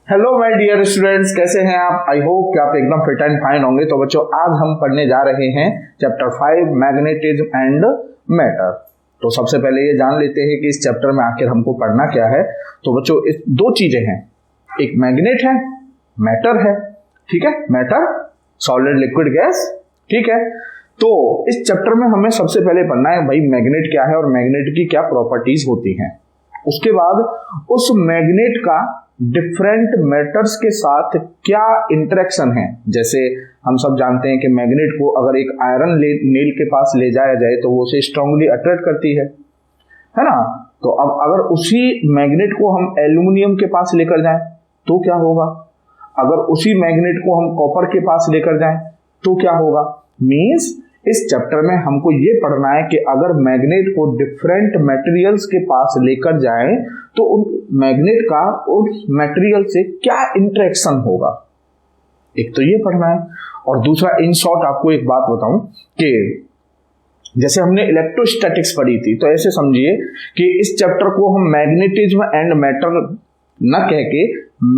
Hello my dear students, कैसे हैं आप? आई होप कि आप एकदम फिट एंड फाइन होंगे। तो बच्चों, आज हम पढ़ने जा रहे हैं चैप्टर 5 मैग्नेटिज्म एंड मैटर। तो सबसे पहले ये जान लेते हैं कि इस चैप्टर में आखिर हमको पढ़ना क्या है। तो बच्चों, इस दो चीजें हैं, एक मैग्नेट है, मैटर है। ठीक है, मैटर सॉलिड लिक्विड गैस। ठीक है, तो इस चैप्टर में हमें सबसे पहले पढ़ना है भाई मैग्नेट क्या है और मैग्नेट की क्या प्रॉपर्टीज होती हैं। उसके बाद उस मैग्नेट का डिफरेंट मैटर्स के साथ क्या इंटरेक्शन है। जैसे हम सब जानते हैं कि मैग्नेट को अगर एक आयरन नेल के पास ले जाया जाए तो वो उसे स्ट्रांगली अट्रैक्ट करती है ना। तो अब अगर उसी मैग्नेट को हम एल्यूमिनियम के पास लेकर जाएं तो क्या होगा, अगर उसी मैग्नेट को हम कॉपर के पास लेकर जाएं तो क्या होगा। मींस इस चैप्टर में हमको ये पढ़ना है कि अगर मैग्नेट को डिफरेंट मटेरियल्स के पास लेकर जाएं तो उन मैग्नेट का उस मटेरियल से क्या इंटरेक्शन होगा। एक तो ये पढ़ना है, और दूसरा इन शॉर्ट आपको एक बात बताऊं कि जैसे हमने इलेक्ट्रोस्टैटिक्स पढ़ी थी, तो ऐसे समझिए कि इस चैप्टर को हम मैग्नेटिज्म एंड मैटर न कह के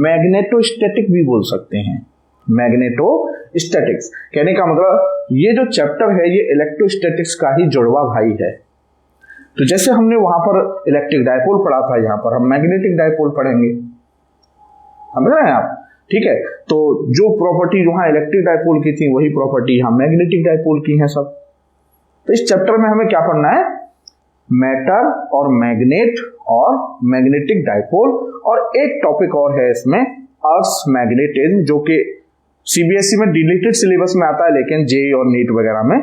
मैग्नेटोस्टैटिक भी बोल सकते हैं। मैग्नेटोस्टैटिक्स कहने का मतलब ये जो चैप्टर है ये इलेक्ट्रोस्टैटिक्स का ही जुड़वा भाई है। तो जैसे हमने वहां पर इलेक्ट्रिक डायपोल पढ़ा था, यहां पर हम मैग्नेटिक डायपोल पढ़ेंगे, समझ रहे हैं आप। ठीक है, तो जो प्रॉपर्टी वहां इलेक्ट्रिक डायपोल की थी वही प्रॉपर्टी यहां मैग्नेटिक डायपोल की है सब। तो इस चैप्टर में हमें क्या पढ़ना है, मैटर और मैग्नेट और मैग्नेटिक डायपोल, और एक टॉपिक और है इसमें अर्थ मैग्नेटिज्म, जो कि सीबीएसई में डिलीटेड सिलेबस में आता है लेकिन जेई और नीट वगैरह में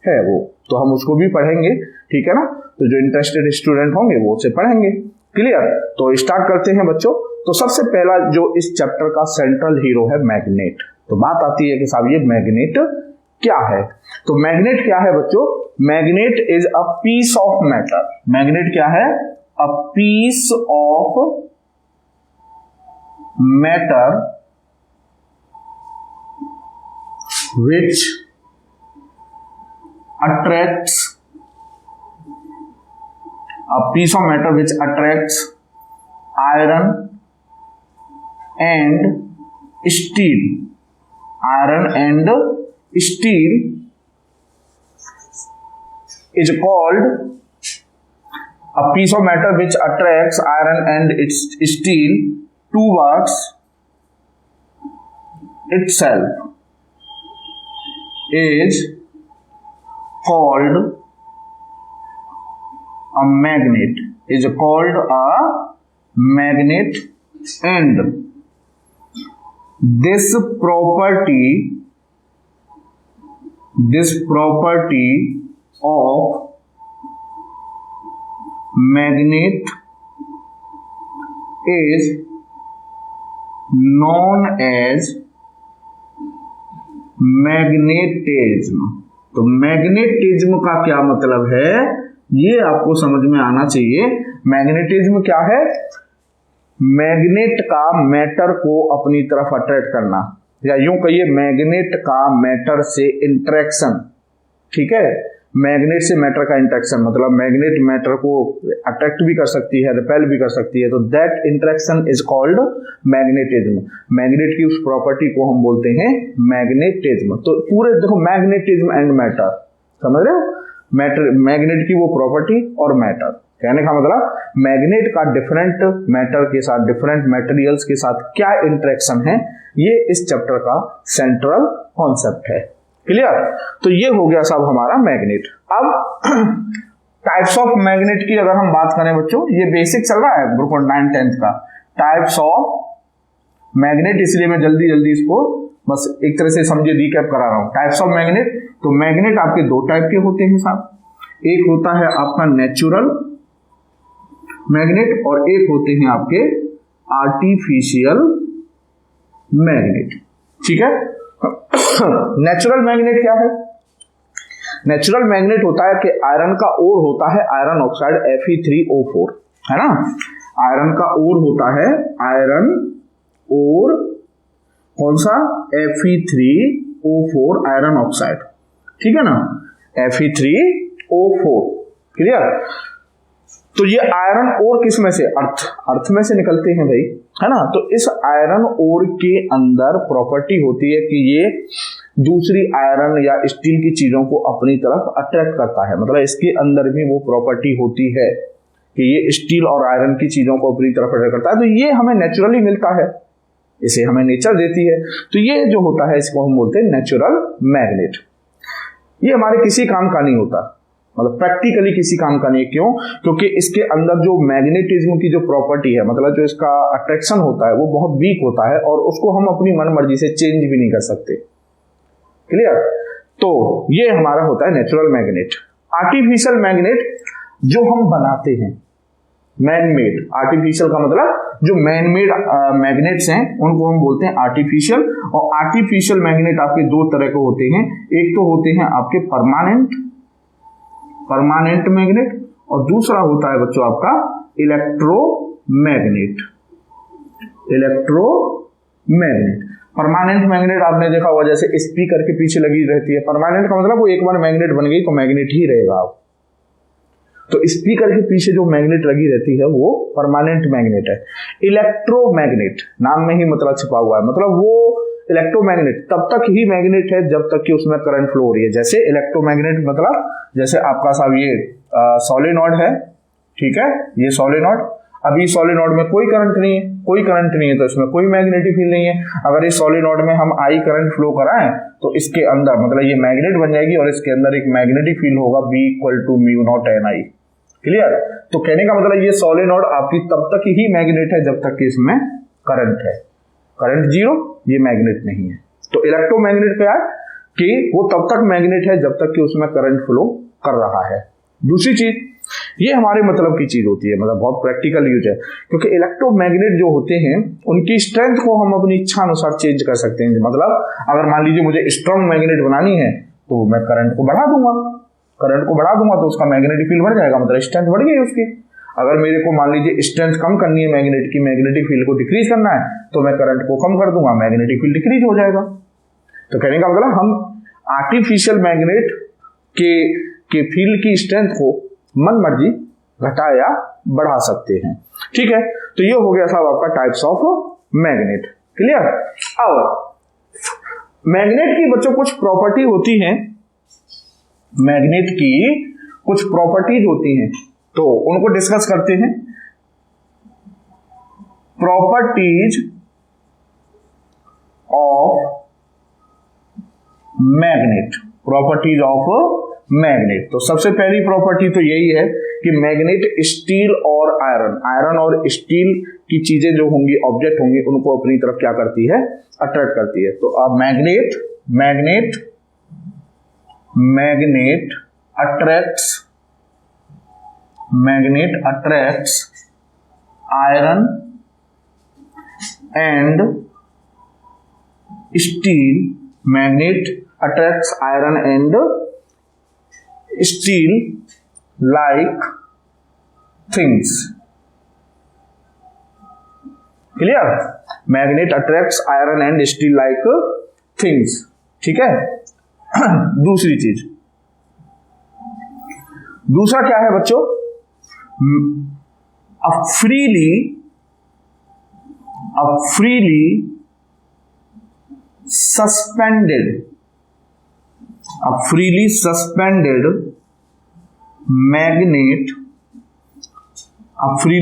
है वो, तो हम उसको भी पढ़ेंगे। ठीक है ना, तो जो इंटरेस्टेड स्टूडेंट होंगे वो उसे पढ़ेंगे। क्लियर? तो स्टार्ट करते हैं बच्चों। तो सबसे पहला जो इस चैप्टर का सेंट्रल हीरो है मैग्नेट। तो बात आती है कि साहब ये मैग्नेट क्या है। तो मैग्नेट क्या है बच्चों? Magnet is a piece of matter. Magnet क्या है? A piece of matter which attracts a piece of matter which attracts iron and steel. Iron and steel is called a piece of matter which attracts iron and its steel towards itself is called a magnet. Is called a magnet, and this property of magnet is known as magnetism. तो magnetism का क्या मतलब है ये आपको समझ में आना चाहिए। मैग्नेटिज्म क्या है? मैग्नेट का मैटर को अपनी तरफ अट्रैक्ट करना, या यूं कहिए मैग्नेट का मैटर से इंटरेक्शन। ठीक है, मैग्नेट से मैटर का इंटरेक्शन मतलब मैग्नेट मैटर को अट्रैक्ट भी कर सकती है, रिपेल भी कर सकती है। तो that interaction is called magnetism. Magnet की उस प्रॉपर्टी को हम बोलते हैं मैग्नेटिज्म। तो पूरे देखो मैग्नेटिज्म एंड मैटर, समझ रहे हो? मैटर, मैग्नेट की वो प्रॉपर्टी और मैटर, कहने का मतलब मैग्नेट का डिफरेंट मैटर के साथ, डिफरेंट मटेरियल्स के साथ क्या इंटरेक्शन है, ये इस चैप्टर का सेंट्रल कॉन्सेप्ट है। क्लियर? तो ये हो गया साहब हमारा मैग्नेट। अब टाइप्स ऑफ मैग्नेट की अगर हम बात करें बच्चों, ये बेसिक चल रहा है ग्रुप 9 10th का टाइप्स ऑफ मैग्नेट, इसलिए मैं जल्दी जल्दी इसको बस एक तरह से समझे रिकैप करा रहा हूं। टाइप्स ऑफ मैग्नेट, तो मैग्नेट आपके दो टाइप के होते हैं साहब। एक होता है आपका नेचुरल मैग्नेट और एक होते हैं आपके आर्टिफिशियल मैग्नेट। ठीक है, नेचुरल मैग्नेट क्या है? नेचुरल मैग्नेट होता है कि आयरन का ओर होता है आयरन ऑक्साइड Fe3O4, है ना। आयरन का ओर होता है आयरन ओर, कौन सा? Fe3O4 iron oxide. ठीक है ना, Fe3O4। क्लियर? तो ये आयरन ओर किस में से, अर्थ में से निकलते हैं भाई, है ना। तो इस आयरन ओर के अंदर प्रॉपर्टी होती है कि ये दूसरी आयरन या स्टील की चीजों को अपनी तरफ अट्रैक्ट करता है, मतलब इसके अंदर भी वो प्रॉपर्टी होती है कि ये स्टील और आयरन की चीजों को अपनी तरफ अट्रैक्ट करता है। तो ये हमें नेचुरली मिलता है, इसे हमें नेचर देती है। तो ये जो होता है इसको हम बोलते हैं नेचुरल मैग्नेट। ये हमारे किसी काम का नहीं होता, मतलब प्रैक्टिकली किसी काम का नहीं। क्यों? क्योंकि इसके अंदर जो मैग्नेटिज्म की जो प्रॉपर्टी है, मतलब जो इसका अट्रैक्शन होता है वो बहुत वीक होता है और उसको हम अपनी मन मर्जी से चेंज भी नहीं कर सकते। क्लियर? तो ये हमारा होता है नेचुरल मैग्नेट। आर्टिफिशियल मैग्नेट जो हम बनाते हैं, मैन-मेड, आर्टिफिशियल का मतलब जो मैन-मेड मैग्नेट्स हैं उनको हम बोलते हैं आर्टिफिशियल। और आर्टिफिशियल मैग्नेट आपके दो तरह के होते हैं, एक तो होते हैं आपके परमानेंट मैग्नेट और दूसरा होता है बच्चों आपका इलेक्ट्रोमैग्नेट। परमानेंट मैग्नेट आपने देखा होगा जैसे स्पीकर के पीछे लगी रहती है। परमानेंट का मतलब वो एक बार मैग्नेट बन गई तो मैग्नेट ही रहेगा आप। तो स्पीकर के पीछे जो मैग्नेट लगी रहती है वो परमानेंट मैग्नेट है। इलेक्ट्रोमैग्नेट नाम में ही मतलब छिपा हुआ है, मतलब वो इलेक्ट्रोमैग्नेट तब तक ही मैग्नेट है जब तक कि उसमें करंट फ्लो हो रही है। जैसे इलेक्ट्रोमैग्नेट मतलब जैसे आपका साहब ये सोलेनॉइड है, ठीक है, ये सोलेनॉइड, अभी सोलेनॉइड में कोई करंट नहीं है तो इसमें कोई मैग्नेटिक फील्ड नहीं है। अगर इस सोलेनॉइड में हम आई करंट फ्लो कराएं तो इसके अंदर मतलब ये मैग्नेट बन जाएगी और इसके अंदर एक मैग्नेटिक फील्ड होगा B = μ0 Ni। क्लियर? तो कहने का मतलब ये सोलेनॉइड आपकी तब तक ही मैग्नेट है जब तक कि इसमें करंट है। करंट जीरो, ये मैग्नेट नहीं है। तो इलेक्ट्रोमैग्नेट क्या है कि वो तब तक मैग्नेट है जब तक कि उसमें करंट फ्लो कर रहा है। दूसरी चीज, ये हमारे मतलब की चीज होती है, मतलब बहुत प्रैक्टिकल यूज है, क्योंकि इलेक्ट्रोमैग्नेट जो होते हैं उनकी स्ट्रेंथ को हम अपनी इच्छा अनुसार चेंज कर सकते हैं। मतलब अगर मान लीजिए मुझे स्ट्रॉन्ग मैग्नेट बनानी है तो मैं करंट को बढ़ा दूंगा तो उसका मैग्नेटिक फील्ड बढ़ जाएगा, मतलब स्ट्रेंथ बढ़ गई उसकी। अगर मेरे को मान लीजिए स्ट्रेंथ कम करनी है मैग्नेट की, मैग्नेटिक फील्ड को डिक्रीज करना है तो मैं करंट को कम कर दूंगा, मैग्नेटिक फील्ड डिक्रीज हो जाएगा। तो कहने का मतलब हम आर्टिफिशियल मैग्नेट के फील्ड की स्ट्रेंथ को मन मर्जी घटा या बढ़ा सकते हैं। ठीक है, तो ये हो गया साहब आपका टाइप्स ऑफ मैग्नेट। क्लियर? अब मैग्नेट की बच्चों कुछ प्रॉपर्टी होती हैं, मैग्नेट की कुछ प्रॉपर्टीज होती हैं, तो उनको डिस्कस करते हैं। प्रॉपर्टीज ऑफ मैग्नेट, तो सबसे पहली प्रॉपर्टी तो यही है कि मैग्नेट स्टील और आयरन और स्टील की चीजें जो होंगी, ऑब्जेक्ट होंगी, उनको अपनी तरफ क्या करती है, अट्रैक्ट करती है। तो अब magnet attracts iron and steel, magnet attracts iron and steel like things. Clear? Magnet attracts iron and steel like things. ठीक है। दूसरी चीज, दूसरा क्या है बच्चों, a freely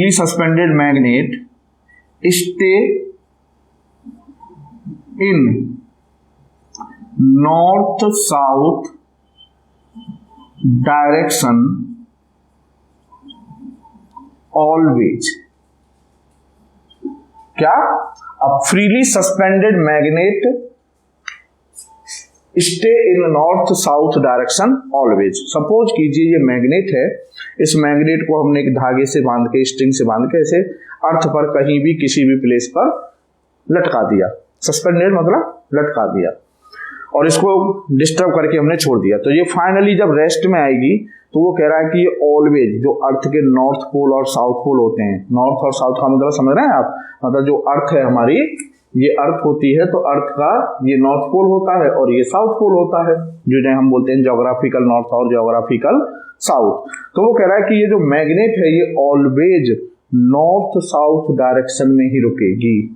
suspended magnet stay in north south direction always। क्या? A freely suspended magnet stay in north south direction always. Suppose कीजिए ये मैग्नेट है, इस मैग्नेट को हमने एक धागे से बांध के, स्ट्रिंग से बांध के ऐसे अर्थ पर कहीं भी किसी भी प्लेस पर लटका दिया। सस्पेंडेड मतलब लटका दिया और इसको डिस्टर्ब करके हमने छोड़ दिया। तो ये फाइनली जब रेस्ट में आएगी तो वो कह रहा है कि ये ऑलवेज, जो अर्थ के नॉर्थ पोल और साउथ पोल होते हैं, नॉर्थ और साउथ का मतलब समझ रहे हैं आप, मतलब जो अर्थ है हमारी, ये अर्थ होती है तो अर्थ का ये नॉर्थ पोल होता है और ये साउथ पोल होता है, जो हम बोलते हैं ज्योग्राफिकल नॉर्थ और ज्योग्राफिकल साउथ। तो वो कह रहा है कि ये जो मैग्नेट है ये ऑलवेज नॉर्थ साउथ डायरेक्शन में ही रुकेगी,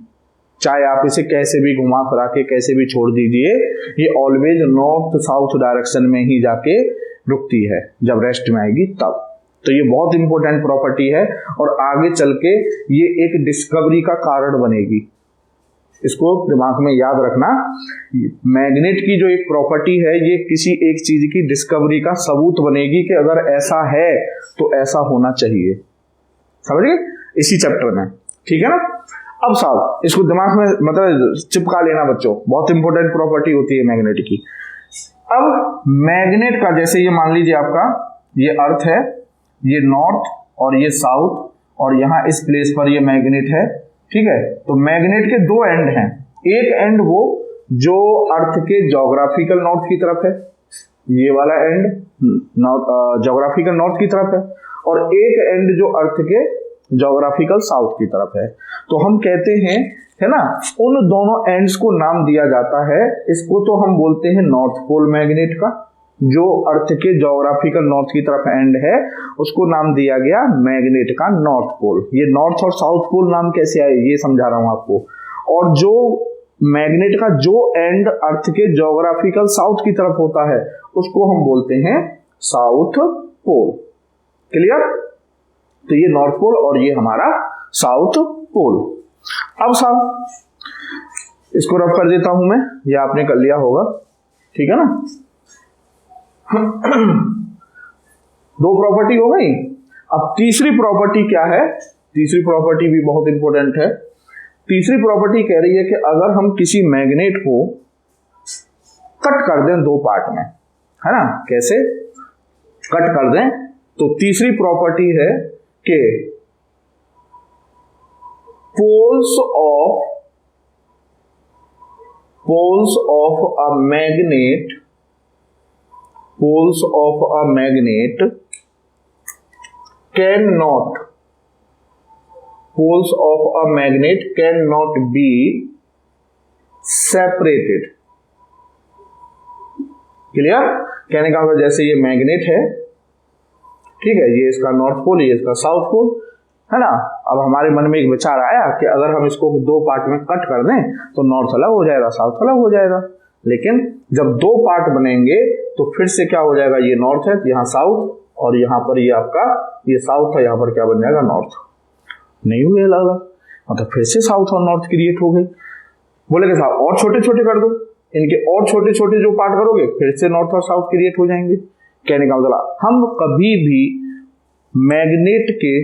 चाहे आप इसे कैसे भी घुमा फिरा के कैसे भी छोड़ दीजिए, ये ऑलवेज नॉर्थ साउथ डायरेक्शन में ही जाके रुकती है जब रेस्ट में आएगी तब। तो ये बहुत इंपॉर्टेंट प्रॉपर्टी है और आगे चल के ये एक डिस्कवरी का कारण बनेगी, इसको दिमाग में याद रखना। मैग्नेट की जो एक प्रॉपर्टी है ये किसी एक चीज की डिस्कवरी का सबूत बनेगी कि अगर ऐसा है तो ऐसा होना चाहिए, समझ गए, इसी चैप्टर में, ठीक है ना। अब साहब इसको दिमाग में मतलब चिपका लेना बच्चों, बहुत इंपॉर्टेंट प्रॉपर्टी होती है मैग्नेट की। अब मैग्नेट का जैसे ये मान लीजिए आपका ये अर्थ है, ये नॉर्थ और ये साउथ और यहां इस प्लेस पर ये मैग्नेट है, ठीक है। तो मैग्नेट के दो एंड हैं, एक एंड वो जो अर्थ के ज्योग्राफिकल नॉर्थ की तरफ है, ये वाला एंड ज्योग्राफिकल नॉर्थ की तरफ है, और एक एंड जो अर्थ के ज्योग्राफिकल साउथ की तरफ है। तो हम कहते हैं, है ना, उन दोनों एंड्स को नाम दिया जाता है, इसको तो हम बोलते हैं नॉर्थ पोल मैग्नेट का, जो अर्थ के ज्योग्राफिकल नॉर्थ की तरफ एंड है उसको नाम दिया गया मैग्नेट का नॉर्थ पोल। ये नॉर्थ और साउथ पोल नाम कैसे आए ये समझा रहा हूं आपको। और जो मैग्नेट का जो एंड अर्थ के ज्योग्राफिकल साउथ की तरफ होता है उसको हम बोलते हैं साउथ पोल। क्लियर? तो ये नॉर्थ पोल और ये हमारा साउथ पोल। अब साहब इसको रफ कर देता हूं मैं, ये आपने कर लिया होगा, ठीक है ना। दो प्रॉपर्टी हो गई। अब तीसरी प्रॉपर्टी क्या है? तीसरी प्रॉपर्टी भी बहुत इंपॉर्टेंट है। तीसरी प्रॉपर्टी कह रही है कि अगर हम किसी मैग्नेट को कट कर दें दो पार्ट में, है ना, कैसे कट कर दें, तो तीसरी प्रॉपर्टी है कि poles of a magnet poles of a magnet cannot be separated। Clear? कहने का मतलब जैसे ये मैग्नेट है, ठीक है, ये इसका नॉर्थ पोल, ये इसका साउथ पोल, है ना। अब हमारे मन में एक विचार आया कि अगर हम इसको दो पार्ट में कट कर दें तो नॉर्थ अलग हो जाएगा, साउथ अलग हो जाएगा। लेकिन जब दो पार्ट बनेंगे तो फिर से क्या हो जाएगा, ये नॉर्थ है, यहाँ साउथ, और यहाँ पर ये आपका ये साउथ है, यहाँ पर क्या बन जाएगा, नॉर्थ। नहीं हुए अलग अलग, मतलब फिर से साउथ और नॉर्थ क्रिएट हो गई। बोले कि साहब और छोटे छोटे कर दो, इनके और छोटे छोटे जो पार्ट करोगे फिर से नॉर्थ और साउथ क्रिएट हो जाएंगे। कहने का मतलब हम कभी भी मैग्नेट के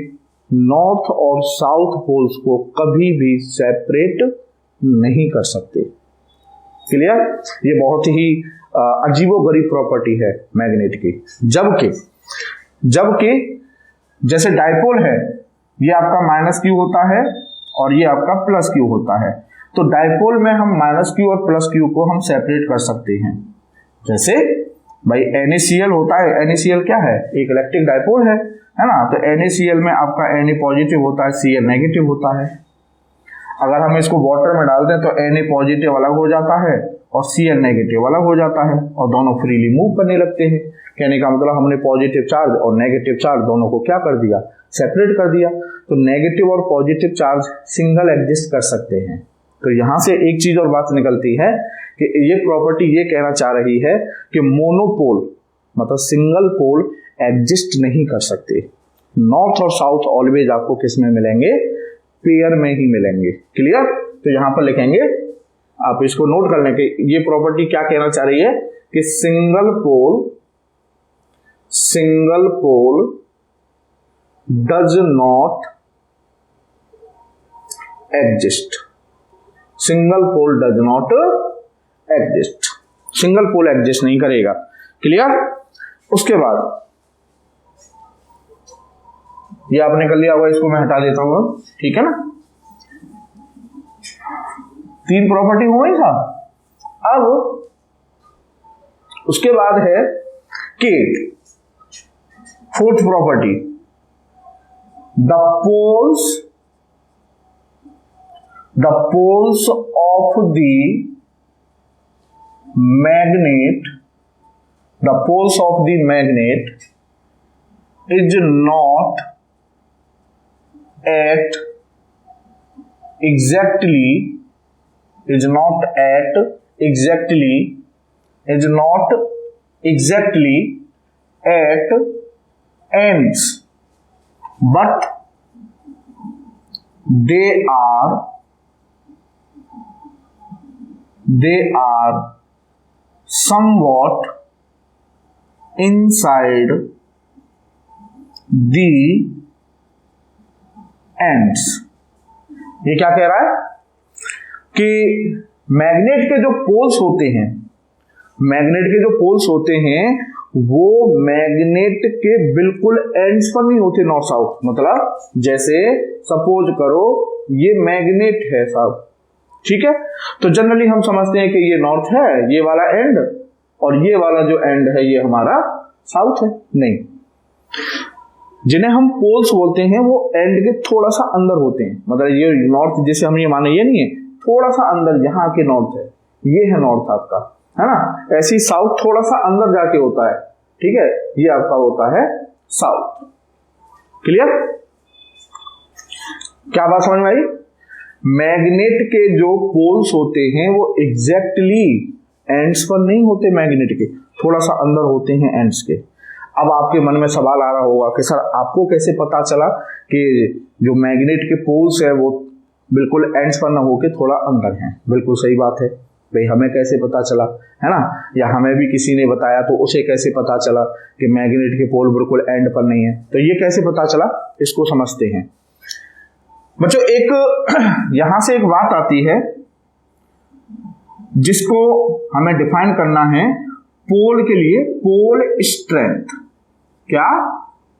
नॉर्थ और साउथ पोल्स को कभी भी सेपरेट नहीं कर सकते। क्लियर? ये बहुत ही अजीबोगरीब प्रॉपर्टी है मैग्नेट की। जबकि जैसे डाइपोल है, ये आपका माइनस क्यू होता है और ये आपका प्लस क्यू होता है, तो डाइपोल में हम माइनस क्यू और प्लस क्यू को हम सेपरेट कर सकते हैं। जैसे भाई NaCl होता है, NaCl क्या है, एक इलेक्ट्रिक डाइपोल है ना। तो NaCl में आपका Na पॉजिटिव होता है, Cl नेगेटिव होता है। अगर हम इसको वाटर में डाल दें तो Na पॉजिटिव अलग हो जाता है और Cl नेगेटिव अलग हो जाता है और दोनों फ्रीली मूव करने लगते हैं। कहने का मतलब हमने पॉजिटिव चार्ज और नेगेटिव चार्ज दोनों को क्या कर दिया, सेपरेट कर दिया। तो नेगेटिव और पॉजिटिव चार्ज सिंगल एग्जिस्ट कर सकते हैं। तो यहां से एक चीज और बात निकलती है कि ये प्रॉपर्टी ये कहना चाह रही है कि मोनोपोल मतलब सिंगल पोल एग्जिस्ट नहीं कर सकते। नॉर्थ और साउथ ऑलवेज आपको किस में मिलेंगे, पेयर में ही मिलेंगे। क्लियर? तो यहां पर लिखेंगे, आप इसको नोट कर लें कि ये प्रॉपर्टी क्या कहना चाह रही है कि single pole does not exist. Single pole does not exist, single pole exist नहीं करेगा। क्लियर? उसके बाद ये आपने कर लिया होगा, इसको मैं हटा देता हूं, ठीक है ना। तीन प्रॉपर्टी हो गई साहब। अब उसके बाद है कि fourth property, the poles of the magnet is not at exactly is not exactly at ends, but they are somewhat inside the ends। ये क्या कह रहा है कि मैग्नेट के जो पोल्स होते हैं वो मैग्नेट के बिल्कुल एंड्स पर नहीं होते, नॉर्थ साउथ। मतलब जैसे सपोज करो ये मैग्नेट है साहब, ठीक है, तो जनरली हम समझते हैं कि ये नॉर्थ है, ये वाला एंड, और ये वाला जो एंड है ये हमारा साउथ है। नहीं, जिन्हें हम पोल्स बोलते हैं वो एंड के थोड़ा सा अंदर होते हैं। मतलब ये नॉर्थ जैसे हम ये माने, ये नहीं है, थोड़ा सा अंदर यहाँ के नॉर्थ है, ये है नॉर्थ आपका, है ना। ऐसी साउथ थोड़ा सा अंदर जाके होता है, ठीक है, ये आपका होता है साउथ। क्लियर? क्या बात समझ में आई? मैग्नेट के जो पोल्स होते हैं वो एग्जैक्टली एंड्स पर नहीं होते, मैग्नेट के थोड़ा सा अंदर होते हैं एंड्स के। अब आपके मन में सवाल आ रहा होगा कि सर आपको कैसे पता चला कि जो मैग्नेट के पोल्स है वो बिल्कुल एंड्स पर ना होके थोड़ा अंदर हैं? बिल्कुल सही बात है भाई, हमें कैसे पता चला, है ना, या हमें भी किसी ने बताया तो उसे कैसे पता चला कि मैग्नेट के पोल बिल्कुल एंड पर नहीं है? तो ये कैसे पता चला, इसको समझते हैं बच्चों। एक यहां से एक बात आती है जिसको हमें डिफाइन करना है पोल के लिए, पोल स्ट्रेंथ। क्या?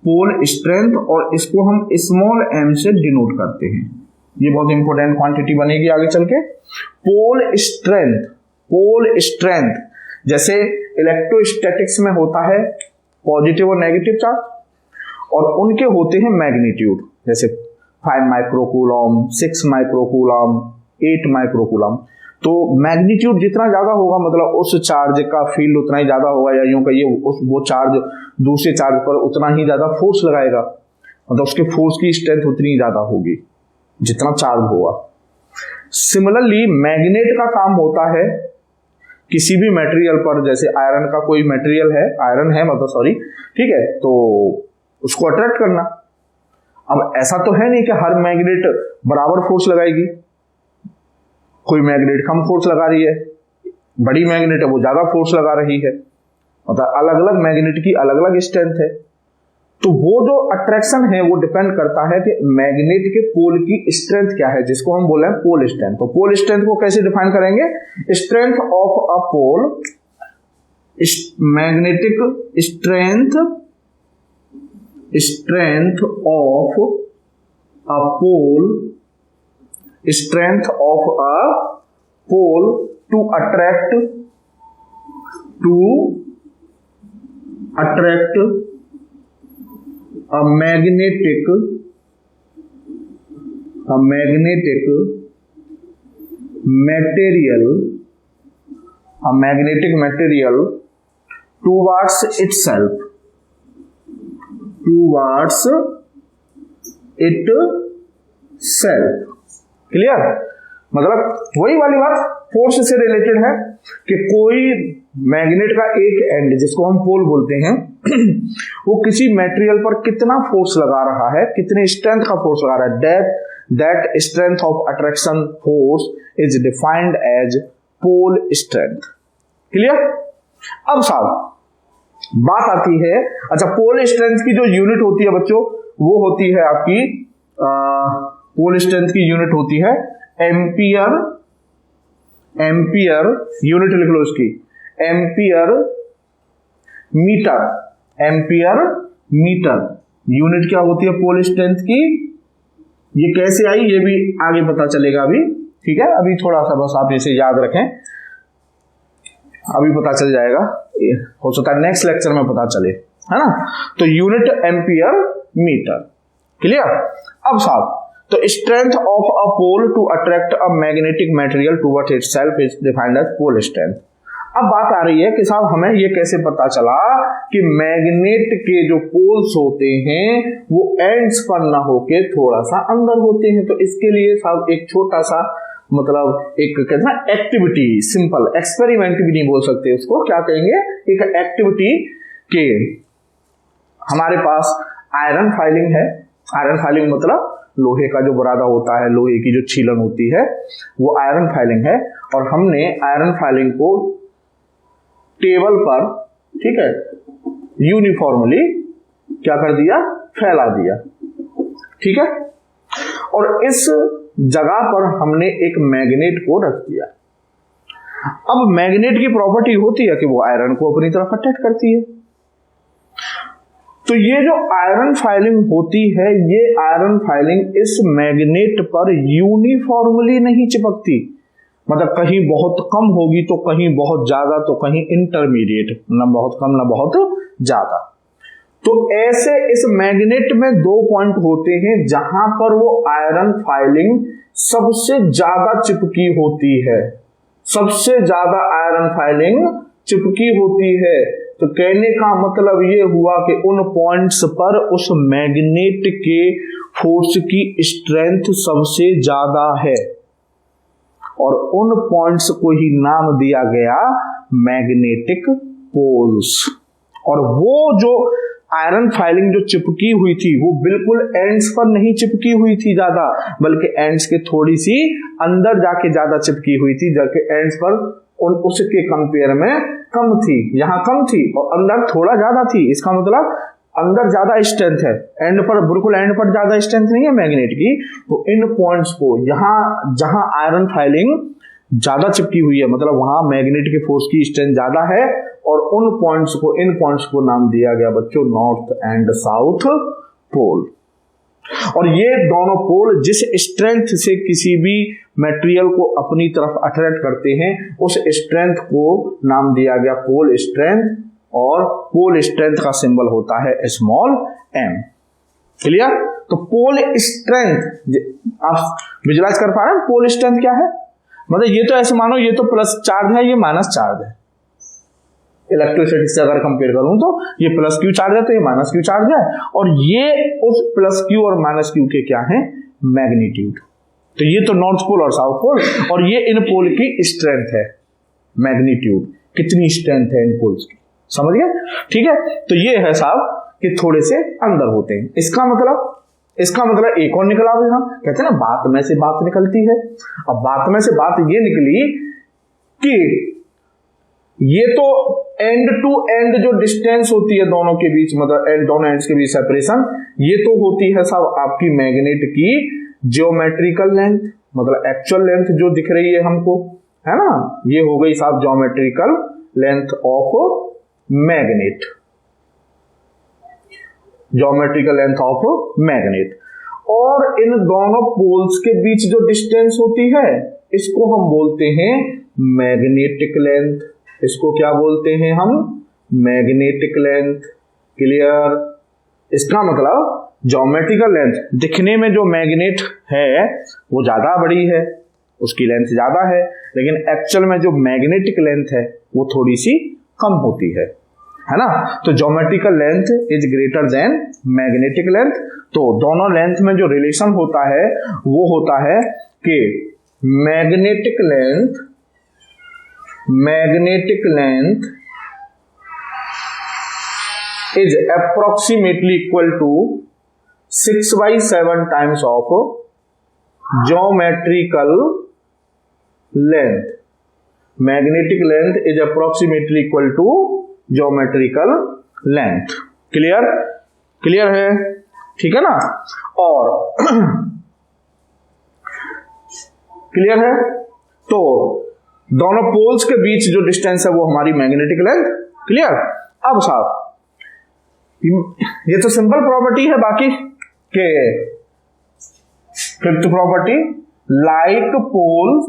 पोल स्ट्रेंथ, और इसको हम स्मॉल m से डिनोट करते हैं। ये बहुत इंपॉर्टेंट क्वांटिटी बनेगी आगे चल के। पोल स्ट्रेंथ जैसे इलेक्ट्रोस्टैटिक्स में होता है पॉजिटिव और नेगेटिव चार्ज, और उनके होते हैं मैग्नीट्यूड, जैसे 5 माइक्रोकूलम, 6 माइक्रोकूलम, 8 माइक्रोकूलम। तो मैग्नीट्यूड जितना ज्यादा होगा मतलब उस चार्ज का फील्ड उतना ही ज्यादा होगा, या यूं कहिए वो चार्ज दूसरे चार्ज पर उतना ही ज्यादा फोर्स लगाएगा, मतलब उसके फोर्स की स्ट्रेंथ उतनी ज्यादा होगी जितना चार्ज होगा। सिमिलरली मैग्नेट का काम होता है किसी भी मटेरियल पर, जैसे आयरन का कोई मटेरियल है, आयरन है मतलब सॉरी, ठीक है, तो उसको अट्रैक्ट करना। अब ऐसा तो है नहीं कि हर मैग्नेट बराबर फोर्स लगाएगी, कोई मैग्नेट कम फोर्स लगा रही है, बड़ी मैग्नेट है वो ज्यादा फोर्स लगा रही है, मतलब अलग अलग मैग्नेट की अलग अलग स्ट्रेंथ है। तो वो जो अट्रैक्शन है वो डिपेंड करता है कि मैग्नेट के पोल की स्ट्रेंथ क्या है, जिसको हम बोले पोल स्ट्रेंथ। तो पोल स्ट्रेंथ को कैसे डिफाइन करेंगे? Strength of a pole, magnetic strength of a pole, strength of a pole to attract a magnetic material towards itself, clear? मतलब वही वाली बात फोर्स से रिलेटेड है कि कोई मैग्नेट का एक एंड जिसको हम पोल बोलते हैं वो किसी मटेरियल पर कितना फोर्स लगा रहा है, कितने स्ट्रेंथ का फोर्स लगा रहा है, that strength of attraction force is defined as pole strength. Clear? अब साहब बात आती है, अच्छा पोल स्ट्रेंथ की जो यूनिट होती है बच्चों वो होती है आपकी पोल स्ट्रेंथ की यूनिट होती है एम्पियर यूनिट लिख लो इसकी, एम्पियर मीटर यूनिट क्या होती है पोल स्ट्रेंथ की। ये कैसे आई ये भी आगे पता चलेगा अभी, ठीक है, अभी थोड़ा सा बस आप इसे याद रखें, अभी पता चल जाएगा, हो सकता है नेक्स्ट लेक्चर में पता चले, है ना। तो यूनिट एम्पियर मीटर। क्लियर? अब साहब तो strength of a pole to attract a magnetic material towards itself is defined as pole strength. अब बात आ रही है कि साहब हमें ये कैसे पता चला कि मैग्नेट के जो पोल्स होते हैं वो एंड्स पर ना होके थोड़ा सा अंदर होते हैं। तो इसके लिए साहब एक छोटा सा मतलब एक कहते हैं एक्टिविटी, सिंपल एक्सपेरिमेंट भी नहीं बोल सकते उसको, क्या कहेंगे, एक एक्टिविटी के हमारे पास आयरन फाइलिंग है। आयरन फाइलिंग मतलब लोहे का जो बुरादा होता है, लोहे की जो छीलन होती है वो आयरन फाइलिंग है। और हमने आयरन फाइलिंग को टेबल पर, ठीक है, यूनिफॉर्मली क्या कर दिया, फैला दिया, ठीक है। और इस जगह पर हमने एक मैग्नेट को रख दिया। अब मैग्नेट की प्रॉपर्टी होती है कि वो आयरन को अपनी तरफ अट्रैक्ट करती है। तो ये जो आयरन फाइलिंग होती है, ये आयरन फाइलिंग इस मैग्नेट पर यूनिफॉर्मली नहीं चिपकती, मतलब कहीं बहुत कम होगी तो कहीं बहुत ज्यादा, तो कहीं इंटरमीडिएट, ना बहुत कम ना बहुत ज्यादा। तो ऐसे इस मैग्नेट में दो पॉइंट होते हैं जहां पर वो आयरन फाइलिंग सबसे ज्यादा चिपकी होती है, सबसे ज्यादा आयरन फाइलिंग चिपकी होती है। तो कहने का मतलब ये हुआ कि उन पॉइंट्स पर उस मैग्नेट के फोर्स की स्ट्रेंथ सबसे ज्यादा है और उन पॉइंट्स को ही नाम दिया गया मैग्नेटिक पोल्स। और वो जो आयरन फाइलिंग जो चिपकी हुई थी वो बिल्कुल एंड्स पर नहीं चिपकी हुई थी ज्यादा, बल्कि एंड्स के थोड़ी सी अंदर जाके ज्यादा चिपकी हुई थी, जबकि एंड्स पर उसके कंपेयर में कम थी। यहां कम थी और अंदर थोड़ा ज्यादा थी। इसका मतलब अंदर ज्यादा स्ट्रेंथ है, एंड पर बिल्कुल एंड पर ज्यादा स्ट्रेंथ नहीं है मैग्नेट की। तो इन पॉइंट्स को यहां जहां आयरन फाइलिंग ज्यादा चिपकी हुई है, मतलब वहां मैग्नेट के फोर्स की स्ट्रेंथ ज्यादा है और उन पॉइंट्स को, इन पॉइंट्स को नाम दिया गया बच्चों नॉर्थ एंड साउथ पोल। और ये दोनों पोल जिस स्ट्रेंथ से किसी भी मटेरियल को अपनी तरफ अट्रैक्ट करते हैं उस स्ट्रेंथ को नाम दिया गया पोल स्ट्रेंथ, और पोल स्ट्रेंथ का सिंबल होता है स्मॉल m। क्लियर? तो पोल स्ट्रेंथ आप विजुलाइज कर पा रहे हैं, पोल स्ट्रेंथ क्या है, मतलब ये तो ऐसे मानो ये तो प्लस चार्ज है, ये माइनस चार्ज है। इलेक्ट्रोस्टैटिक्स से अगर कंपेयर करूं तो ये प्लस क्यू चार्ज है तो ये माइनस क्यू चार्ज है, और ये उस प्लस क्यू और माइनस क्यू के क्या है, मैग्नीट्यूड। तो ये तो नॉर्थ पोल और साउथ पोल, और ये इन पोल की स्ट्रेंथ है, मैग्नीट्यूड, कितनी स्ट्रेंथ है इन पोल्स की, समझ गए? ठीक है, तो ये है साहब कि थोड़े से अंदर होते हैं। इसका मतलब एक और निकला हुआ, यहां कहते हैं ना बात में से बात निकलती है। अब बात में से बात ये निकली कि ये तो एंड टू एंड जो डिस्टेंस होती है दोनों के बीच, मतलब दोनों एंड्स के बीच सेपरेशन, ये तो होती है साहब आपकी मैग्नेट की ज्योमेट्रिकल लेंथ, मतलब एक्चुअल लेंथ जो दिख रही है हमको, है ना, ये हो गई साहब geometrical length of magnet, geometrical length of magnet. और इन दोनों पोल्स के बीच जो डिस्टेंस होती है इसको हम बोलते हैं मैग्नेटिक लेंथ। इसको क्या बोलते हैं हम, मैग्नेटिक लेंथ। क्लियर? इसका मतलब ज्योमेट्रिकल लेंथ, दिखने में जो मैग्नेट है वो ज्यादा बड़ी है, उसकी लेंथ ज्यादा है, लेकिन एक्चुअल में जो मैग्नेटिक लेंथ है वो थोड़ी सी कम होती है ना। तो geometrical length is greater than magnetic length. तो दोनों लेंथ में जो रिलेशन होता है वो होता है कि magnetic length is approximately equal to 6/7 times of geometrical length. Magnetic length is approximately equal to geometrical length. Clear है? ठीक है ना? और क्लियर है? तो दोनों पोल्स के बीच जो डिस्टेंस है वो हमारी मैग्नेटिक लेंथ। क्लियर? अब साहब ये तो सिंपल प्रॉपर्टी है, बाकी के fifth property, like poles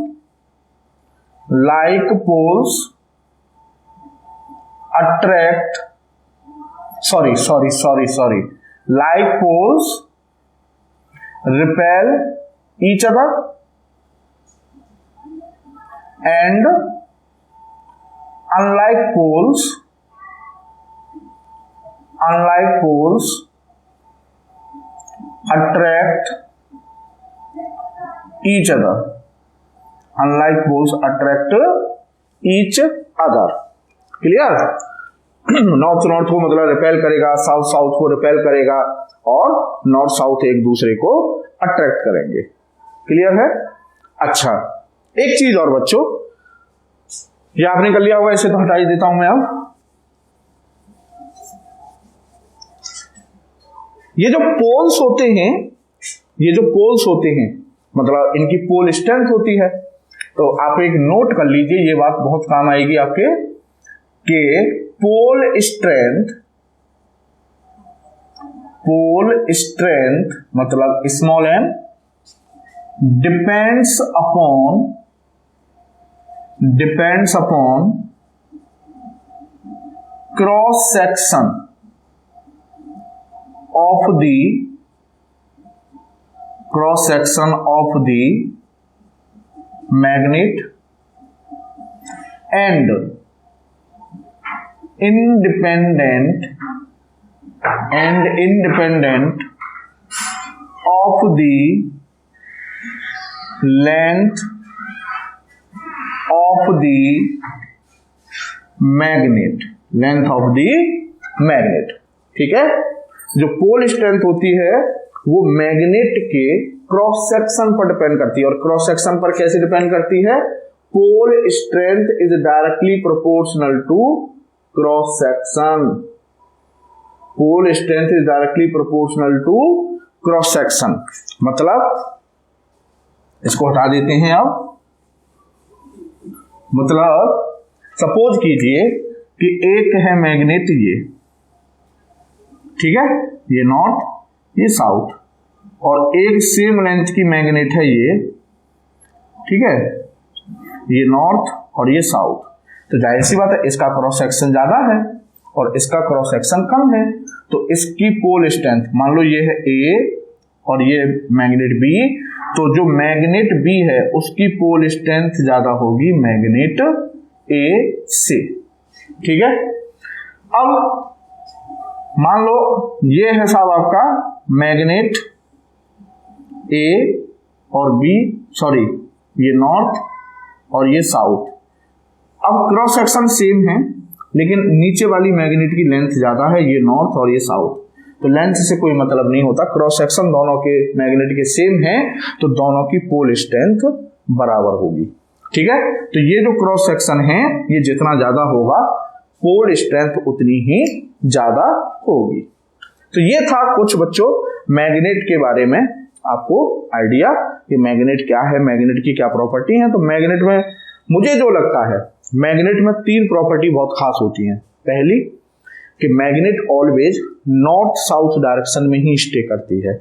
attract, like poles repel each other and unlike poles attract each other. Unlike poles attract each other. Clear? North north को मतलब रिपेल करेगा, साउथ साउथ को रिपेल करेगा, और नॉर्थ साउथ एक दूसरे को अट्रैक्ट करेंगे। क्लियर है? अच्छा, एक चीज और बच्चों, ये आपने कर लिया होगा, इसे तो हटा ही देता हूं मैं। अब ये जो पोल्स होते हैं मतलब इनकी पोल स्ट्रेंथ होती है। तो आप एक नोट कर लीजिए, ये बात बहुत काम आएगी आपके, कि पोल स्ट्रेंथ मतलब small m depends upon cross section of the magnet and independent of the length of the magnet। ठीक है? जो पोल स्ट्रेंथ होती है वो मैग्नेट के क्रॉस सेक्शन पर डिपेंड करती है। और क्रॉस सेक्शन पर कैसे डिपेंड करती है? Pole strength is directly proportional to cross section. Pole strength is directly proportional to cross section. मतलब इसको हटा देते हैं। अब मतलब सपोज कीजिए कि एक है मैग्नेट, ये ठीक है, ये नॉर्थ ये साउथ, और एक सेम लेंथ की मैग्नेट है ये, ठीक है, ये नॉर्थ और ये साउथ। तो जाहिर सी बात है इसका क्रॉस सेक्शन ज्यादा है और इसका क्रॉस सेक्शन कम है, तो इसकी पोल स्ट्रेंथ, मान लो ये है ए और ये मैग्नेट बी, तो जो मैग्नेट बी है उसकी पोल स्ट्रेंथ ज्यादा होगी मैग्नेट ए से। ठीक है? अब मान लो ये है साहब आपका मैग्नेट ए और बी, सॉरी ये नॉर्थ और ये साउथ। अब क्रॉस सेक्शन सेम है लेकिन नीचे वाली मैग्नेट की लेंथ ज्यादा है, ये नॉर्थ और ये साउथ। तो लेंथ से कोई मतलब नहीं होता, क्रॉस सेक्शन दोनों के मैग्नेट के सेम है तो दोनों की पोल स्ट्रेंथ बराबर होगी। ठीक है? तो ये जो क्रॉस सेक्शन है ये जितना ज्यादा होगा पोल स्ट्रेंथ उतनी ही ज्यादा होगी। तो ये था कुछ बच्चों मैग्नेट के बारे में आपको आइडिया कि मैग्नेट क्या है, मैग्नेट की क्या प्रॉपर्टी है। तो मैग्नेट में मुझे जो लगता है, मैग्नेट में 3 प्रॉपर्टी बहुत खास होती हैं। पहली कि magnet always north south direction में ही स्टे करती है।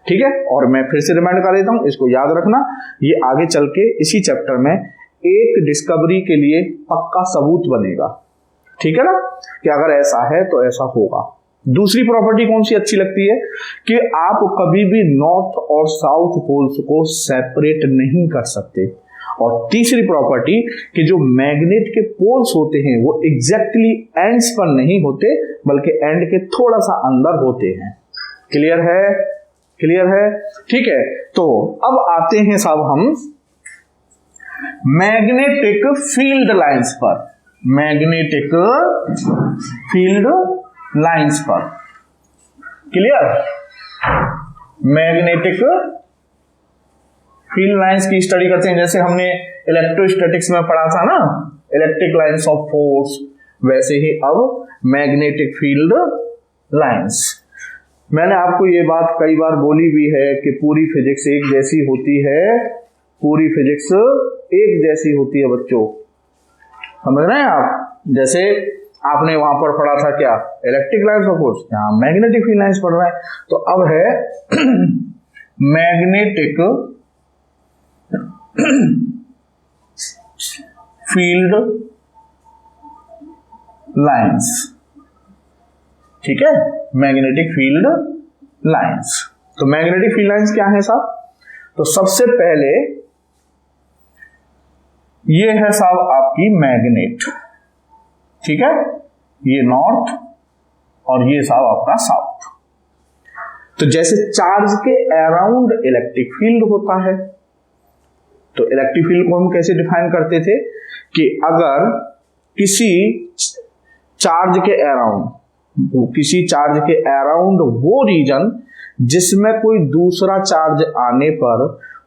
ठीक है? और मैं फिर से रिमाइंड कर देता हूं, इसको याद रखना, ये आगे चल के इसी चैप्टर में एक डिस्कवरी के लिए पक्का सबूत बनेगा। ठीक है ना, कि अगर ऐसा है तो ऐसा होगा। दूसरी प्रॉपर्टी कौन सी अच्छी लगती है कि आप कभी भी नॉर्थ और साउथ पोल्स को सेपरेट नहीं कर सकते। और तीसरी प्रॉपर्टी कि जो मैग्नेट के पोल्स होते हैं वो एग्जैक्टली एंड्स पर नहीं होते बल्कि एंड के थोड़ा सा अंदर होते हैं। क्लियर है? क्लियर है? ठीक है, तो अब आते हैं साहब हम मैग्नेटिक फील्ड लाइंस पर। मैग्नेटिक फील्ड लाइंस पर। क्लियर? मैग्नेटिक फील्ड लाइंस की स्टडी करते हैं, जैसे हमने इलेक्ट्रोस्टैटिक्स में पढ़ा था ना, इलेक्ट्रिक लाइंस ऑफ फोर्स, वैसे ही अब मैग्नेटिक फील्ड लाइंस। मैंने आपको ये बात कई बार बोली भी है कि पूरी फिजिक्स एक जैसी होती है, पूरी फिजिक्स एक जैसी होती है बच्चों, समझ रहे हैं आप? जैसे आपने वहां पर पढ़ा था क्या, इलेक्ट्रिक लाइंस ऑफ फोर्स, यहां मैग्नेटिक फील्ड लाइंस पढ़ रहे हैं। तो अब है मैग्नेटिक फील्ड लाइंस। ठीक है? Magnetic field lines. तो मैग्नेटिक फील्ड लाइंस क्या है साहब? तो सबसे पहले ये है साहब आपकी मैग्नेट। ठीक है, ये नॉर्थ और ये साहब आपका साउथ। तो जैसे चार्ज के अराउंड इलेक्ट्रिक फील्ड होता है, तो इलेक्ट्रिक फील्ड को हम कैसे डिफाइन करते थे कि अगर किसी चार्ज के अराउंड वो रीजन जिसमें कोई दूसरा चार्ज आने पर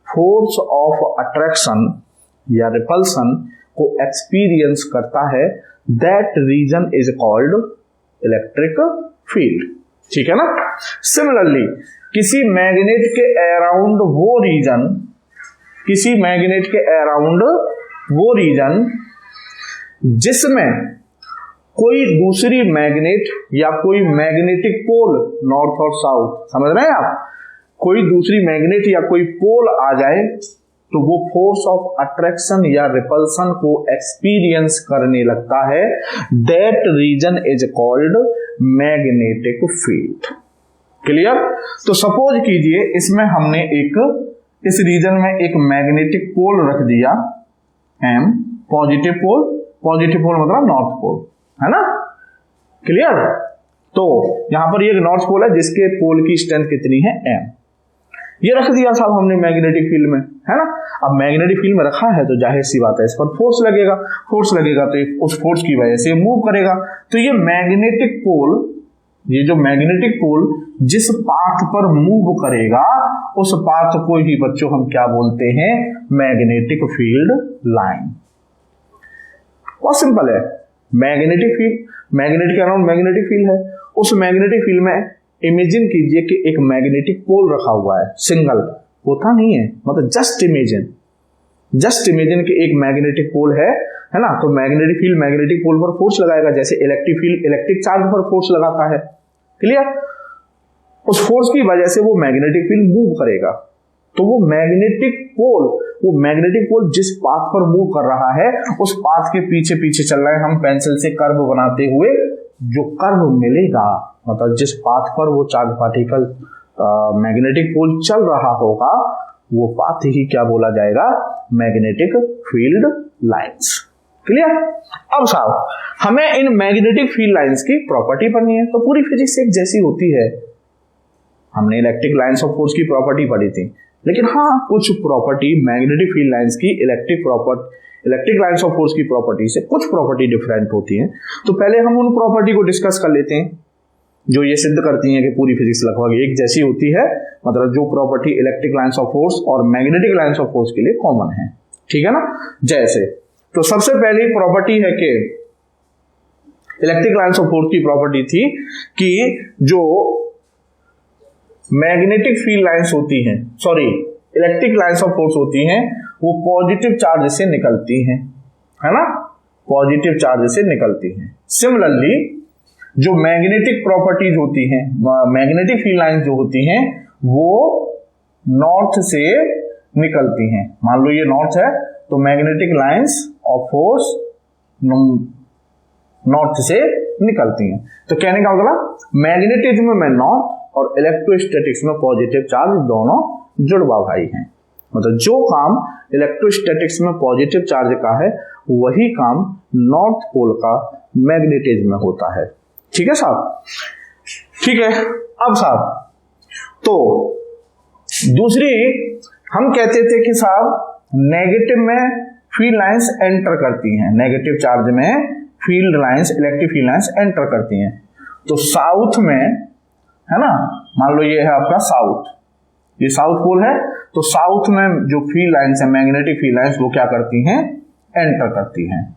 फोर्स ऑफ अट्रैक्शन या रिपल्सन को एक्सपीरियंस करता है, that region is called electric field. ठीक है ना। सिमिलरली किसी मैग्नेट के अराउंड वो रीजन जिसमें कोई दूसरी मैग्नेट या कोई मैग्नेटिक पोल, नॉर्थ और साउथ, समझ रहे हैं आप, कोई दूसरी मैग्नेट या कोई पोल आ जाए तो वो फोर्स ऑफ अट्रैक्शन या रिपल्सन को एक्सपीरियंस करने लगता है, that region is called magnetic field. Clear. तो सपोज कीजिए इसमें हमने इस रीजन में एक मैग्नेटिक पोल रख दिया M, पॉजिटिव पोल मतलब नॉर्थ पोल, है ना। क्लियर। तो यहां पर ये नॉर्थ पोल है जिसके पोल की स्ट्रेंथ कितनी है M, ये रख दिया साहब हमने मैग्नेटिक फील्ड में, है ना। अब मैग्नेटिक फील्ड में रखा है तो जाहिर सी बात है इस पर फोर्स लगेगा तो उस फोर्स की वजह से मूव करेगा। तो ये जो मैग्नेटिक पोल जिस पाथ पर मूव करेगा उस पाथ को ही बच्चों हम क्या बोलते हैं, मैग्नेटिक फील्ड लाइन। बहुत सिंपल है, मैग्नेटिक के अराउंड मैग्नेटिक फील्ड है, उस मैग्नेटिक फील्ड में इमेजिन कीजिए कि एक मैग्नेटिक पोल रखा हुआ है, सिंगल होता नहीं है, मतलब जस्ट इमेजिन कि एक मैग्नेटिक पोल है ना। तो मैग्नेटिक फील्ड मैग्नेटिक पोल पर फोर्स लगाएगा, जैसे इलेक्ट्रिक फील्ड इलेक्ट्रिक चार्ज पर फोर्स लगाता है। क्लियर। उस फोर्स की वजह से वो मैग्नेटिक फील्ड मूव करेगा। तो वो मैग्नेटिक पोल जिस पाथ पर मूव कर रहा है उस पाथ के पीछे पीछे चल रहे हैं हम पेंसिल से कर्व बनाते हुए, जो कर्व मिलेगा मतलब जिस पाथ पर वो चार्ज पार्टिकल मैग्नेटिक पोल चल रहा होगा वो पाथ ही क्या बोला जाएगा, मैग्नेटिक फील्ड लाइंस। क्लियर। अब साहब हमें इन मैग्नेटिक फील्ड लाइंस की प्रॉपर्टी पढ़नी है। तो पूरी फिजिक्स एक जैसी होती है, हमने इलेक्ट्रिक लाइंस ऑफ फोर्स की प्रॉपर्टी पढ़ी थी, लेकिन हाँ कुछ प्रॉपर्टी मैग्नेटिक फील्ड लाइंस की इलेक्ट्रिक लाइंस ऑफ फोर्स की प्रॉपर्टी से कुछ प्रॉपर्टी डिफरेंट होती हैं। तो पहले हम उन प्रॉपर्टी को डिस्कस कर लेते हैं जो ये सिद्ध करती हैं कि पूरी फिजिक्स लगभग एक जैसी होती है, मतलब जो property electric lines of force और मैग्नेटिक लाइंस ऑफ फोर्स के लिए कॉमन है। ठीक है ना। जैसे तो सबसे पहली प्रॉपर्टी है कि इलेक्ट्रिक लाइंस ऑफ फोर्स की प्रॉपर्टी थी कि जो मैग्नेटिक फील्ड लाइंस होती हैं, इलेक्ट्रिक लाइंस ऑफ फोर्स होती हैं, वो पॉजिटिव चार्ज से निकलती हैं, है ना, पॉजिटिव चार्ज से निकलती हैं। सिमिलरली जो मैग्नेटिक प्रॉपर्टीज होती हैं, मैग्नेटिक फील्ड लाइंस जो होती हैं वो नॉर्थ से निकलती हैं। मान लो ये नॉर्थ है तो magnetic lines of force north से निकलती हैं। तो कहने का मतलब मैग्नेटिज्म में नॉर्थ और इलेक्ट्रोस्टैटिक्स में पॉजिटिव चार्ज दोनों जुड़वा भाई हैं। मतलब जो काम इलेक्ट्रोस्टैटिक्स में पॉजिटिव चार्ज का है वही काम नॉर्थ पोल का मैग्नेटिज्म में होता है। ठीक है साहब। ठीक है। अब साहब तो दूसरी हम कहते थे कि साहब नेगेटिव में फील्ड लाइंस एंटर करती हैं, नेगेटिव चार्ज में field lines electric field lines enter करती हैं। तो साउथ में है ना, मान लो ये है आपका साउथ, ये साउथ पोल है, तो साउथ में जो फील्ड लाइंस है मैग्नेटिक फील्ड लाइंस वो क्या करती हैं, एंटर करती हैं।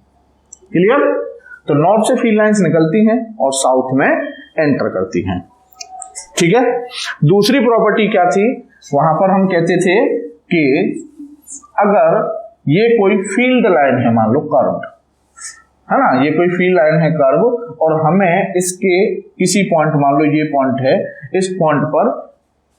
क्लियर। तो नॉर्थ से फील्ड लाइंस निकलती हैं और साउथ में एंटर करती हैं। ठीक है। दूसरी प्रॉपर्टी क्या थी, वहां पर हम कहते थे कि अगर ये कोई फील्ड लाइन है, मान लो कर्व है ना, ये कोई फील्ड लाइन है कर्व, और हमें इसके किसी पॉइंट, मान लो ये पॉइंट है, इस पॉइंट पर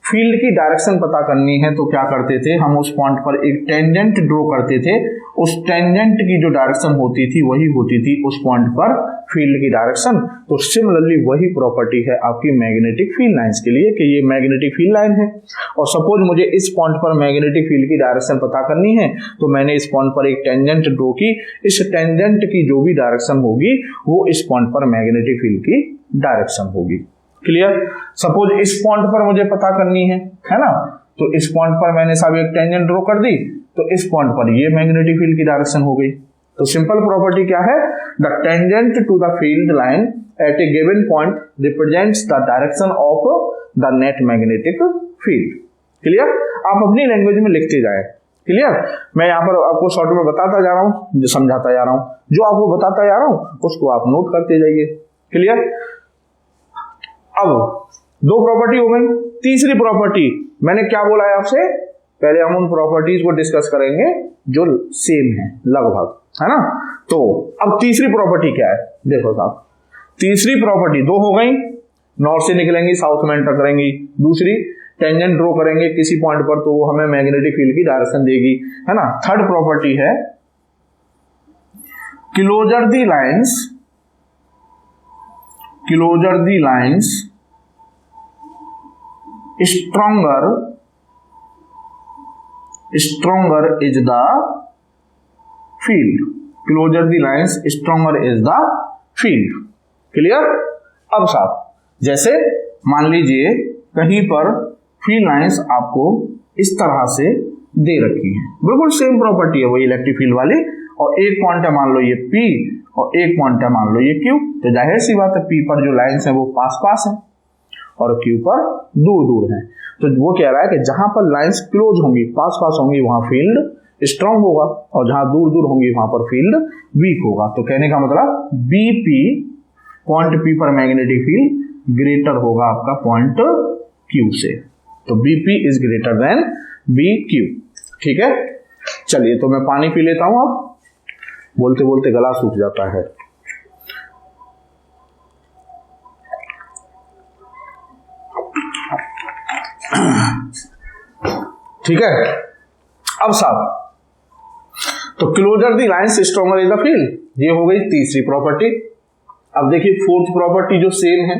फील्ड की डायरेक्शन पता करनी है तो क्या करते थे, हम उस पॉइंट पर एक टेंजेंट ड्रॉ करते थे, उस टेंजेंट की जो डायरेक्शन होती थी वही होती थी उस पॉइंट पर फील्ड की डायरेक्शन। तो सिमिलरली वही प्रॉपर्टी है आपकी मैग्नेटिक फील्ड लाइंस के लिए कि ये मैग्नेटिक फील्ड लाइन है और सपोज मुझे इस पॉइंट पर मैग्नेटिक फील्ड की डायरेक्शन पता करनी है तो मैंने इस पॉइंट पर एक टेंजेंट ड्रॉ की, इस टेंजेंट की जो भी डायरेक्शन होगी वो इस पॉइंट पर मैग्नेटिक फील्ड की डायरेक्शन होगी। क्लियर। सपोज इस पॉइंट पर मुझे पता करनी है ना, तो इस पॉइंट पर मैंने साहब एक टेंजेंट ड्रॉ कर दी तो इस पॉइंट पर ये मैग्नेटिक फील्ड की डायरेक्शन हो गई। तो सिंपल प्रॉपर्टी क्या है, the tangent to the field line at a given point represents the direction of the net magnetic field. Clear. आप अपनी लैंग्वेज में लिखते जाए। क्लियर। मैं यहाँ पर आपको शॉर्ट में बताता जा रहा हूँ, समझाता जा रहा हूँ, जो आपको बताता जा रहा हूँ उसको आप नोट करते जाइए। क्लियर। अब दो प्रॉपर्टी हो गई, तीसरी प्रॉपर्टी मैंने क्या बोला है आपसे, पहले हम उन प्रॉपर्टीज को डिस्कस करेंगे जो सेम है लगभग, है ना। तो अब तीसरी प्रॉपर्टी क्या है, देखो साहब, तीसरी प्रॉपर्टी दो हो गई, नॉर्थ से निकलेंगी साउथ में एंटर करेंगी, दूसरी टेंजेंट ड्रॉ करेंगे किसी पॉइंट पर तो वो हमें मैग्नेटिक फील्ड की डायरेक्शन देगी, है ना। थर्ड प्रॉपर्टी है closer the lines, closer the lines stronger is the field, closer the lines stronger is the field। Clear. अब साहब जैसे मान लीजिए कहीं पर फील्ड लाइंस आपको इस तरह से दे रखी है, बिल्कुल सेम प्रॉपर्टी है वही इलेक्ट्रिक फील्ड वाली, और एक पॉइंट है मान लो ये P और एक पॉइंट है मान लो ये Q, तो जाहिर सी बात है P पर जो लाइंस है वो पास पास है और Q पर दूर दूर है। तो वो कह रहा है कि जहां पर लाइंस क्लोज होंगी, पास पास होंगी, वहां फील्ड स्ट्रांग होगा और जहां दूर दूर होंगी वहां पर फील्ड वीक होगा। तो कहने का मतलब BP, पॉइंट P पर मैग्नेटिक फील्ड ग्रेटर होगा आपका पॉइंट Q से। तो BP is greater than BQ। ठीक है। चलिए तो मैं पानी पी लेता हूं, अब बोलते बोलते गला सूख जाता है। ठीक है। अब साहब तो closer the lines stronger is the field, ये हो गई तीसरी प्रॉपर्टी। अब देखिए फोर्थ प्रॉपर्टी जो सेम है,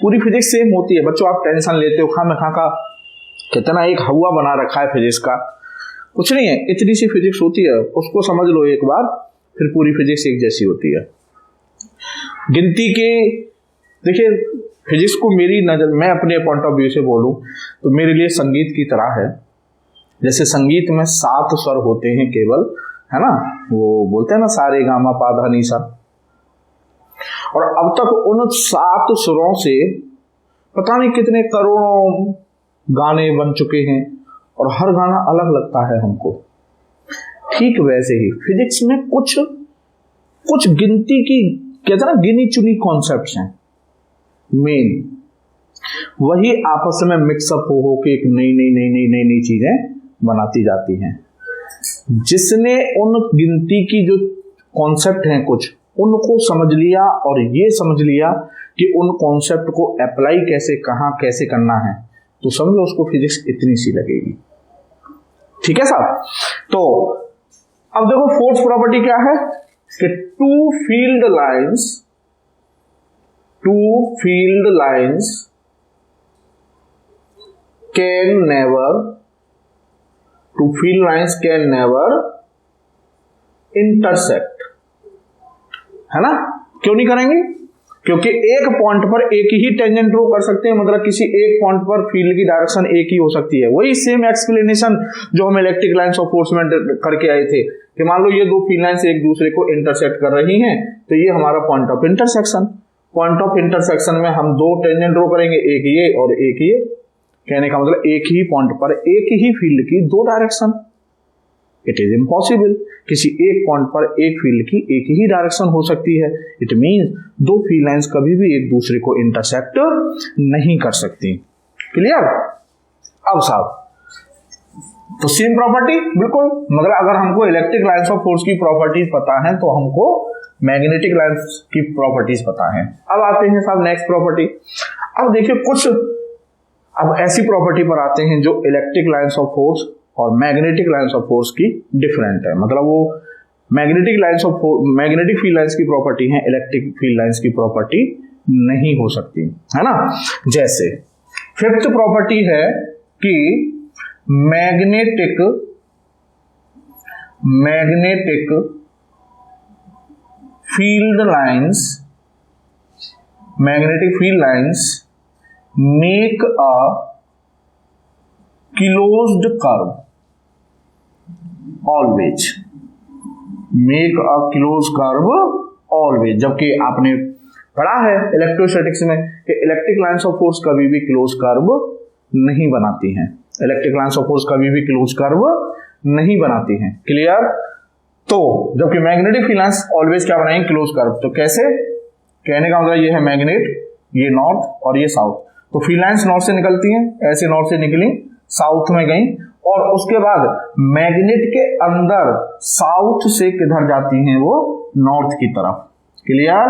पूरी फिजिक्स सेम होती है बच्चों, आप टेंशन लेते हो खामखा का, कितना एक हवा बना रखा है फिजिक्स का, कुछ नहीं है, इतनी सी फिजिक्स होती है, उसको समझ लो एक बार, फिर पूरी फिजिक्स एक जैसी होती है। गिनती के देखिए फिजिक्स को मेरी नजर, मैं अपने पॉइंट ऑफ व्यू से बोलूं तो मेरे लिए संगीत की तरह है। जैसे संगीत में 7 स्वर होते हैं केवल, है ना, वो बोलते हैं ना सारे गामा पा धा नी सा, और अब तक उन 7 स्वरों से पता नहीं कितने करोड़ों गाने बन चुके हैं और हर गाना अलग लगता है हमको। ठीक वैसे ही फिजिक्स में कुछ गिनती की, कहते हैं ना, गिनी चुनी कॉन्सेप्ट्स हैं मेन, वही आपस में मिक्सअप हो के एक नई चीजें बनाती जाती हैं। जिसने उन गिनती की जो कॉन्सेप्ट हैं कुछ, उनको समझ लिया और ये समझ लिया कि उन कॉन्सेप्ट को अप्लाई कैसे, कहां कैसे करना है, तो समझो उसको फिजिक्स इतनी सी लगेगी। ठीक है साहब। तो अब देखो फोर्थ प्रॉपर्टी क्या है कि two field lines can never intersect, है ना। क्यों नहीं करेंगे, क्योंकि एक पॉइंट पर एक ही टेंजेंट ड्रॉ कर सकते हैं, मतलब किसी एक पॉइंट पर फील्ड की डायरेक्शन एक ही हो सकती है। वही सेम एक्सप्लेनेशन जो हम इलेक्ट्रिक लाइंस ऑफ फोर्स में करके आए थे कि मान लो ये दो फील्ड लाइंस एक दूसरे को इंटरसेक्ट कर रही हैं, तो ये हमारा point of intersection. Point of intersection में हम दो टेंजेंट ड्रॉ करेंगे, एक ये और एक ये। कहने का मतलब एक ही पॉइंट पर एक ही फील्ड की दो डायरेक्शन, इट इज इम्पॉसिबल। किसी एक पॉइंट पर एक फील्ड की एक ही डायरेक्शन हो सकती है। इट मींस दो फील्ड लाइंस कभी भी एक दूसरे को इंटरसेक्ट नहीं कर सकती। क्लियर। अब साहब तो सेम प्रॉपर्टी बिल्कुल, मतलब अगर हमको इलेक्ट्रिक लाइंस ऑफ फोर्स की प्रॉपर्टीज पता है तो हमको मैग्नेटिक लाइंस की प्रॉपर्टीज पता है। अब आते हैं साहब नेक्स्ट प्रॉपर्टी। अब देखिए कुछ अब ऐसी प्रॉपर्टी पर आते हैं जो इलेक्ट्रिक लाइंस ऑफ फोर्स और मैग्नेटिक लाइंस ऑफ फोर्स की डिफरेंट है। मतलब वो मैग्नेटिक फील्ड लाइंस की प्रॉपर्टी है, इलेक्ट्रिक फील्ड लाइंस की प्रॉपर्टी नहीं हो सकती, है ना। जैसे फिफ्थ प्रॉपर्टी है कि magnetic field lines make a closed curve always, जबकि आपने पढ़ा है इलेक्ट्रोस्टैटिक्स में कि इलेक्ट्रिक लाइंस ऑफ फोर्स कभी भी क्लोज कर्व नहीं बनाती हैं, क्लियर। तो जबकि मैग्नेटिक फील्ड लाइंस ऑलवेज क्या बनाएंगे, क्लोज कर्व। तो कैसे, कहने का मतलब ये है मैग्नेट, ये नॉर्थ और ये साउथ, तो फील्ड लाइंस नॉर्थ से निकलती हैं, ऐसे नॉर्थ से निकली साउथ में गई, और उसके बाद मैग्नेट के अंदर साउथ से किधर जाती हैं, वो नॉर्थ की तरफ, क्लियर,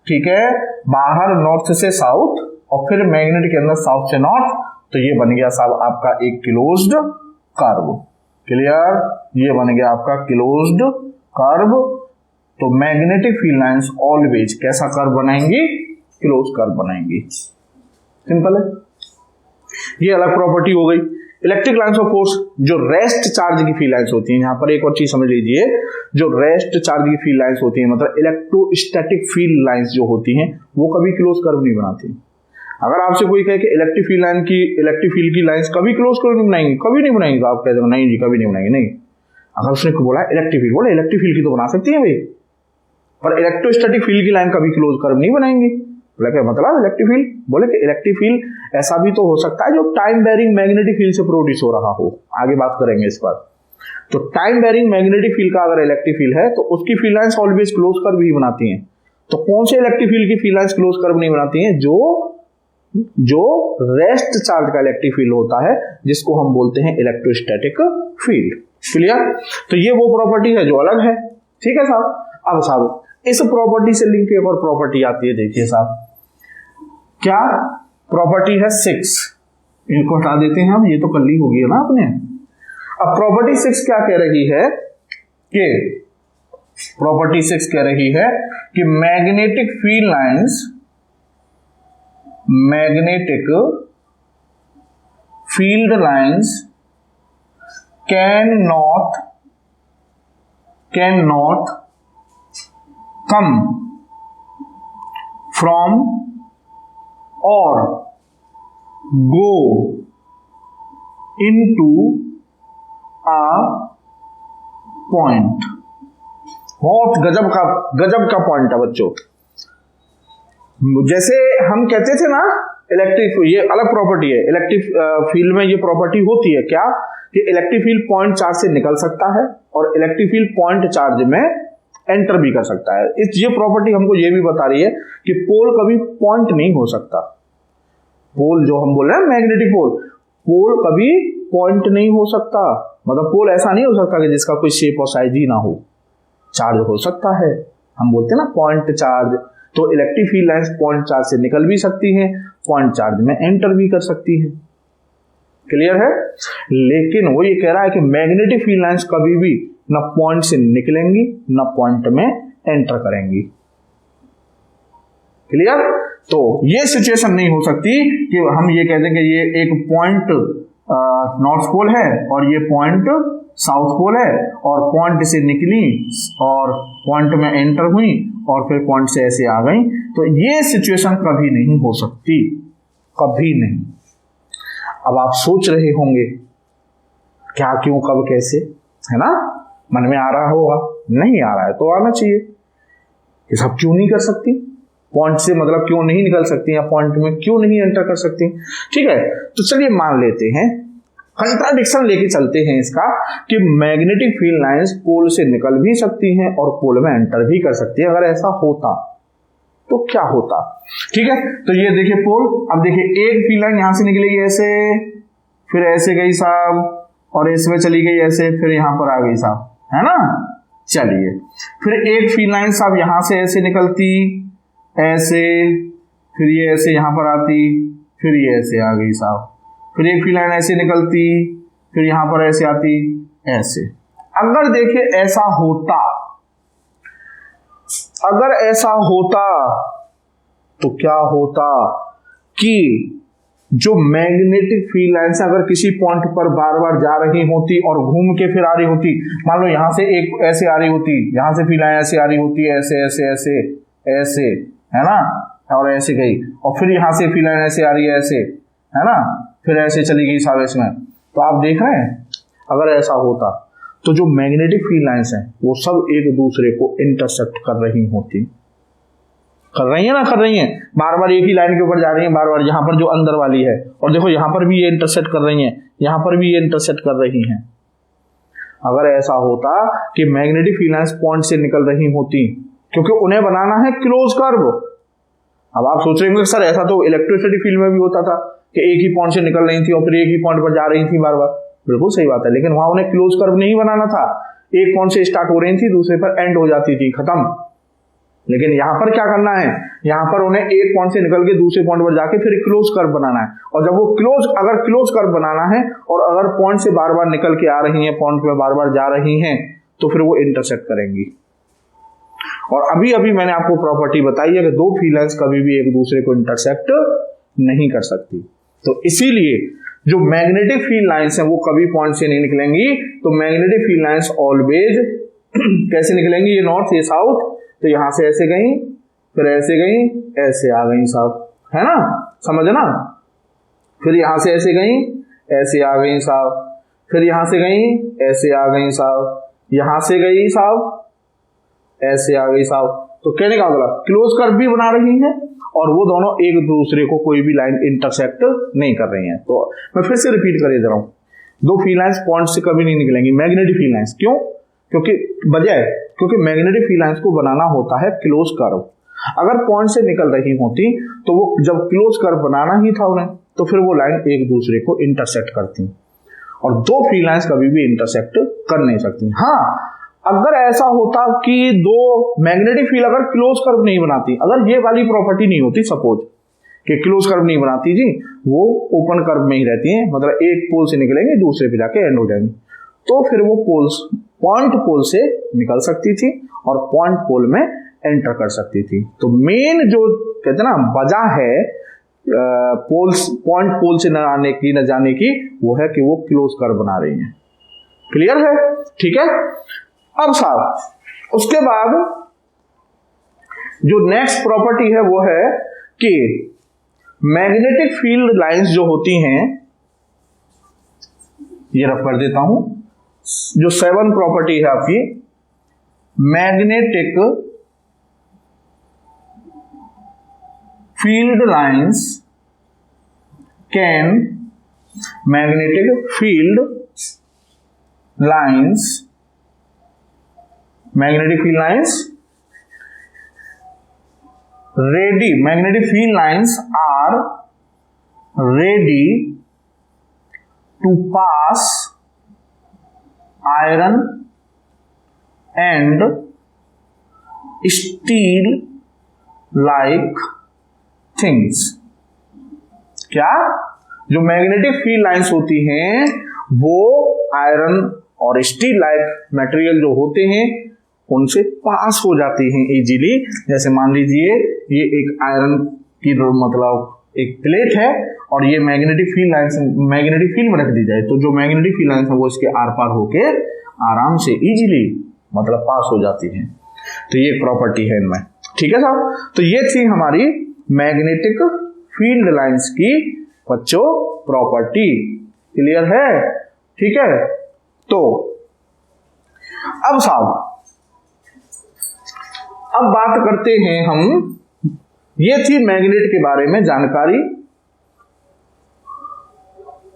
ठीक है। बाहर नॉर्थ से साउथ और फिर मैग्नेट के अंदर साउथ से नॉर्थ, तो ये बन गया साहब आपका एक क्लोज्ड कर्व, क्लियर, ये बन गया आपका क्लोज्ड कर्व। तो मैग्नेटिक फील्ड लाइंस ऑलवेज कैसा कर्व बनाएंगी, क्लोज कर्व बनाएंगी, सिंपल है। ये अलग प्रॉपर्टी हो गई। इलेक्ट्रिक लाइंस ऑफ फोर्स जो रेस्ट चार्ज की फील्ड लाइंस होती हैं, यहां पर एक और चीज समझ लीजिए, जो रेस्ट चार्ज की फील्ड लाइंस होती हैं, मतलब इलेक्ट्रोस्टैटिक फील्ड लाइंस जो होती हैं, वो कभी क्लोज कर्व नहीं बनाती। अगर आपसे कोई कहे कि इलेक्ट्रिक फील्ड की लाइंस कभी क्लोज कर्व नहीं बनाएंगी, कभी नहीं बनाएंगे, तो आप कहते हो नहीं जी कभी नहीं बनाएंगे, नहीं। अगर उसने बोला इलेक्ट्रिक फील्ड की तो बना सकती है भाई, पर इलेक्ट्रोस्टैटिक फील्ड की लाइन कभी क्लोज कर्व नहीं बनाएंगी। बोले क्या मतलब इलेक्ट्रिक फील्ड, बोले कि इलेक्ट्रिक फील्ड ऐसा भी तो हो सकता है जो टाइम बेरिंग मैग्नेटिक फील्ड से प्रोड्यूस हो रहा हो, आगे बात करेंगे इस पर। तो टाइम बेरिंग मैग्नेटिक फील्ड का अगर इलेक्ट्रिक फील्ड है तो उसकी field lines always close curve ही बनाती हैं। तो कौन से इलेक्ट्रिक फील्ड की फील्ड लाइंस क्लोज कर्व नहीं बनाती हैं, जो रेस्ट चार्ज का इलेक्ट्रिक फील्ड होता है, जिसको हम बोलते हैं इलेक्ट्रोस्टैटिक फील्ड, क्लियर। तो ये वो प्रॉपर्टी है जो अलग है, ठीक है साहब। अब साहब इस प्रॉपर्टी से लिंक एक और प्रॉपर्टी आती है, देखिए साहब क्या प्रॉपर्टी है 6, इनको हटा देते हैं हम, ये तो कल ही होगी ना आपने। अब प्रॉपर्टी 6 क्या कह रही है कि प्रॉपर्टी 6 कह रही है कि magnetic field lines can not come from or go into a point। बहुत गजब का पॉइंट है बच्चों। जैसे हम कहते थे ना इलेक्ट्रिक, ये अलग प्रॉपर्टी है, इलेक्ट्रिक फील्ड में ये प्रॉपर्टी होती है क्या कि इलेक्ट्रिक फील्ड पॉइंट चार्ज से निकल सकता है और इलेक्ट्रिक फील्ड पॉइंट चार्ज में एंटर भी कर सकता है। ये प्रॉपर्टी हमको ये भी बता रही है कि पोल कभी पॉइंट नहीं हो सकता। पोल जो हम बोल रहे हैं मैग्नेटिक पोल कभी पॉइंट नहीं हो सकता। मतलब पोल ऐसा नहीं हो सकता कि जिसका कोई शेप और साइज ही ना हो। चार्ज हो सकता है, हम बोलते हैं ना पॉइंट चार्ज। तो electric field lines point charge से निकल भी सकती हैं, पॉइंट चार्ज में एंटर भी कर सकती है, क्लियर है। लेकिन वो ये कह रहा है कि मैग्नेटिक फील्ड लाइंस कभी भी न पॉइंट से निकलेंगी न पॉइंट में एंटर करेंगी, क्लियर। तो ये सिचुएशन नहीं हो सकती कि हम ये कहते हैं कि ये एक पॉइंट नॉर्थ पोल है और ये पॉइंट साउथ पोल है और पॉइंट से निकली और पॉइंट में एंटर हुई और फिर पॉइंट से ऐसे आ गई। तो ये सिचुएशन कभी नहीं हो सकती, कभी नहीं। अब आप सोच रहे होंगे क्या, क्यों, कब, कैसे, है ना, मन में आ रहा होगा। नहीं आ रहा है तो आना चाहिए। ये सब क्यों नहीं कर सकती, पॉइंट से मतलब क्यों नहीं निकल सकती या पॉइंट में क्यों नहीं एंटर कर सकती, ठीक है। तो चलिए मान लेते हैं, कंट्राडिक्शन लेके चलते हैं इसका कि मैग्नेटिक फील्ड लाइंस पोल से निकल भी सकती हैं और पोल में एंटर भी कर सकती है। अगर ऐसा होता तो क्या होता, ठीक है। तो ये देखिए पोल, अब देखिए एक फील्ड लाइन यहां से निकलेगी ऐसे, फिर ऐसे गई साहब और इसमें चली गई ऐसे, फिर यहां पर आ गई साहब, है ना। चलिए फिर एक फील्ड लाइन साहब यहां से ऐसे निकलती ऐसे, फिर ये ऐसे यहां पर आती, फिर ये ऐसे आ गई साहब। फिर एक फी लाइन ऐसे निकलती, फिर यहां पर ऐसे आती, ऐसे। अगर देखे ऐसा होता, अगर ऐसा होता तो क्या होता कि जो मैग्नेटिक फील्ड लाइंस अगर किसी पॉइंट पर बार बार जा रही होती और घूम के फिर आ रही होती, मान लो यहां से एक ऐसे आ रही होती, यहां से फील्ड लाइन ऐसे आ रही होती, ऐसे ऐसे ऐसे ऐसे, है ना, और ऐसे गई, और फिर यहां से फील्ड लाइन ऐसे आ रही है, ऐसे, है ना, फिर ऐसे चली गई साब इसमें। तो आप देख रहे हैं अगर ऐसा होता तो जो मैग्नेटिक फील्ड लाइंस हैं वो सब एक दूसरे को इंटरसेक्ट कर रही होती। कर रही है ना, कर रही हैं, बार बार एक ही लाइन के ऊपर जा रही हैं, बार बार यहाँ पर जो अंदर वाली है, और देखो यहाँ पर भी ये इंटरसेक्ट कर रही हैं, यहाँ पर भी ये इंटरसेक्ट कर रही हैं। अगर ऐसा होता कि मैग्नेटिक फील्ड लाइंस पॉइंट से निकल रही होती, क्योंकि उन्हें बनाना है क्लोज कर्व। अब आप सोच रहे होंगे सर ऐसा तो इलेक्ट्रिसिटी फील्ड में भी होता था कि एक ही पॉइंट से निकल रही थी और फिर एक ही पॉइंट पर जा रही थी बार बार। बिल्कुल सही बात है, लेकिन वहां उन्हें क्लोज कर्व नहीं बनाना था, एक पॉइंट से स्टार्ट हो रही थी, दूसरे पर एंड हो जाती थी, खत्म। लेकिन यहां पर क्या करना है, यहां पर उन्हें एक पॉइंट से निकल के दूसरे पॉइंट पर जाके फिर क्लोज कर्व बनाना है, और जब वो अगर क्लोज कर्व बनाना है और अगर पॉइंट से बार बार निकल के आ रही हैं, पॉइंट पे बार बार जा रही हैं, तो फिर वो इंटरसेक्ट करेंगी। और अभी अभी मैंने आपको प्रॉपर्टी बताई है कि दो फील्ड लाइंस कभी भी एक दूसरे को इंटरसेक्ट नहीं कर सकती। तो इसीलिए जो मैग्नेटिक फील्ड लाइंस हैं वो कभी पॉइंट से नहीं निकलेंगी। तो मैग्नेटिक फील्ड लाइंस ऑलवेज कैसे निकलेंगी, ये नॉर्थ ये साउथ, तो यहां से ऐसे गई, फिर ऐसे गई, ऐसे आ गई साहब, है ना, समझना। फिर यहां से ऐसे गई, ऐसे आ गई साहब, फिर यहां से गई, ऐसे आ गई साहब, यहां से गई साहब, ऐसे आ गई साहब। तो कहने का मतलब क्लोज कर्व भी बना रही हैं और वो दोनों एक दूसरे को कोई भी लाइन इंटरसेक्ट नहीं कर रही हैं। तो मैं फिर से रिपीट कर दे रहा हूं, दो फील्ड लाइंस पॉइंट से कभी नहीं निकलेंगी, मैग्नेटिक फील्ड लाइंस। क्यों? क्योंकि मैग्नेटिक फील्ड लाइंस को बनाना होता है क्लोज कर्व। अगर पॉइंट से निकल रही होती तो वो जब क्लोज कर्व बनाना ही था उन्हें, तो फिर वो लाइन एक दूसरे को इंटरसेक्ट करती, और दो फील्ड लाइंस कभी भी इंटरसेक्ट कर नहीं सकती। हाँ, अगर ऐसा होता कि दो मैग्नेटिक फील्ड अगर क्लोज कर्व नहीं बनाती, अगर ये वाली प्रॉपर्टी नहीं होती, सपोज कि क्लोज कर्व नहीं बनाती जी, वो ओपन कर्व में ही रहती हैं, मतलब एक पोल से निकलेंगे दूसरे पे जाके एंड हो जाएंगे, तो फिर वो पोल्स पॉइंट पोल से निकल सकती थी और पॉइंट पोल में एंटर कर सकती थी। तो मेन जो कहते हैं ना वजह है पोल्स पॉइंट पोल से न जाने की, वो है कि वो क्लोज कर्व बना रही हैं। क्लियर है? ठीक है। अब साहब उसके बाद जो नेक्स्ट प्रॉपर्टी है वो है कि मैग्नेटिक फील्ड लाइंस जो होती हैं, ये रख कर देता हूं, जो 7 प्रॉपर्टी है आपकी, magnetic field lines can magnetic field lines magnetic field lines are ready to pass iron and steel like things. क्या? जो मैग्नेटिक फील्ड लाइंस होती हैं वो आयरन और स्टील लाइक मटेरियल जो होते हैं उनसे पास हो जाती हैं इजीली। जैसे मान लीजिए ये एक आयरन की मतलब एक प्लेट है और ये मैग्नेटिक फील्ड में रख दी जाए, तो जो मैग्नेटिक फील्ड लाइंस है वो इसके आर पार होके आराम से इजीली मतलब पास हो जाती हैं। तो ये प्रॉपर्टी है इनमें। ठीक है साहब, तो ये थी हमारी मैग्नेटिक फील्ड लाइंस की बच्चों प्रॉपर्टी। क्लियर है? ठीक है। तो अब साहब अब बात करते हैं हम, ये थी मैग्नेट के बारे में जानकारी।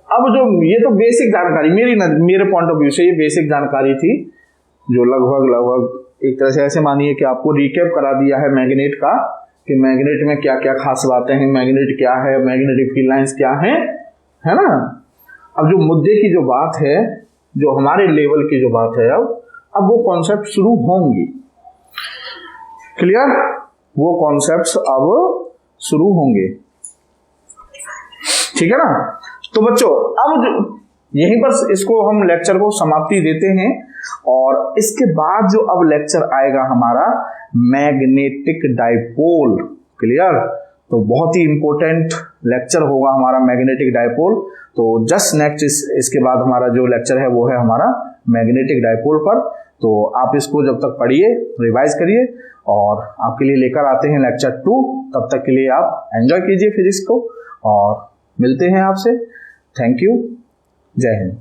अब जो ये तो बेसिक जानकारी मेरे पॉइंट ऑफ व्यू से ये बेसिक जानकारी थी, जो लगभग एक तरह से ऐसे मानिए कि आपको रिकैप करा दिया है मैग्नेट का, कि मैग्नेट में क्या क्या खास बातें हैं, मैग्नेट क्या है, मैग्नेटिक फील्ड लाइंस क्या है ना। अब जो मुद्दे की जो बात है, जो हमारे लेवल की जो बात है, अब वो कॉन्सेप्ट शुरू होंगी। क्लियर? वो कॉन्सेप्ट्स अब शुरू होंगे। ठीक है ना। तो बच्चों अब यहीं पर इसको हम लेक्चर को समाप्ति देते हैं, और इसके बाद जो अब लेक्चर आएगा हमारा मैग्नेटिक डाइपोल। क्लियर? तो बहुत ही इंपॉर्टेंट लेक्चर होगा हमारा मैग्नेटिक डाइपोल। तो जस्ट नेक्स्ट इसके बाद हमारा जो लेक्चर है वो है हमारा मैग्नेटिक डाइपोल पर। तो आप इसको जब तक पढ़िए, रिवाइज करिए, और आपके लिए लेकर आते हैं लेक्चर 2। तब तक के लिए आप एंजॉय कीजिए फिजिक्स को, और मिलते हैं आपसे। Thank you. जय हिंद।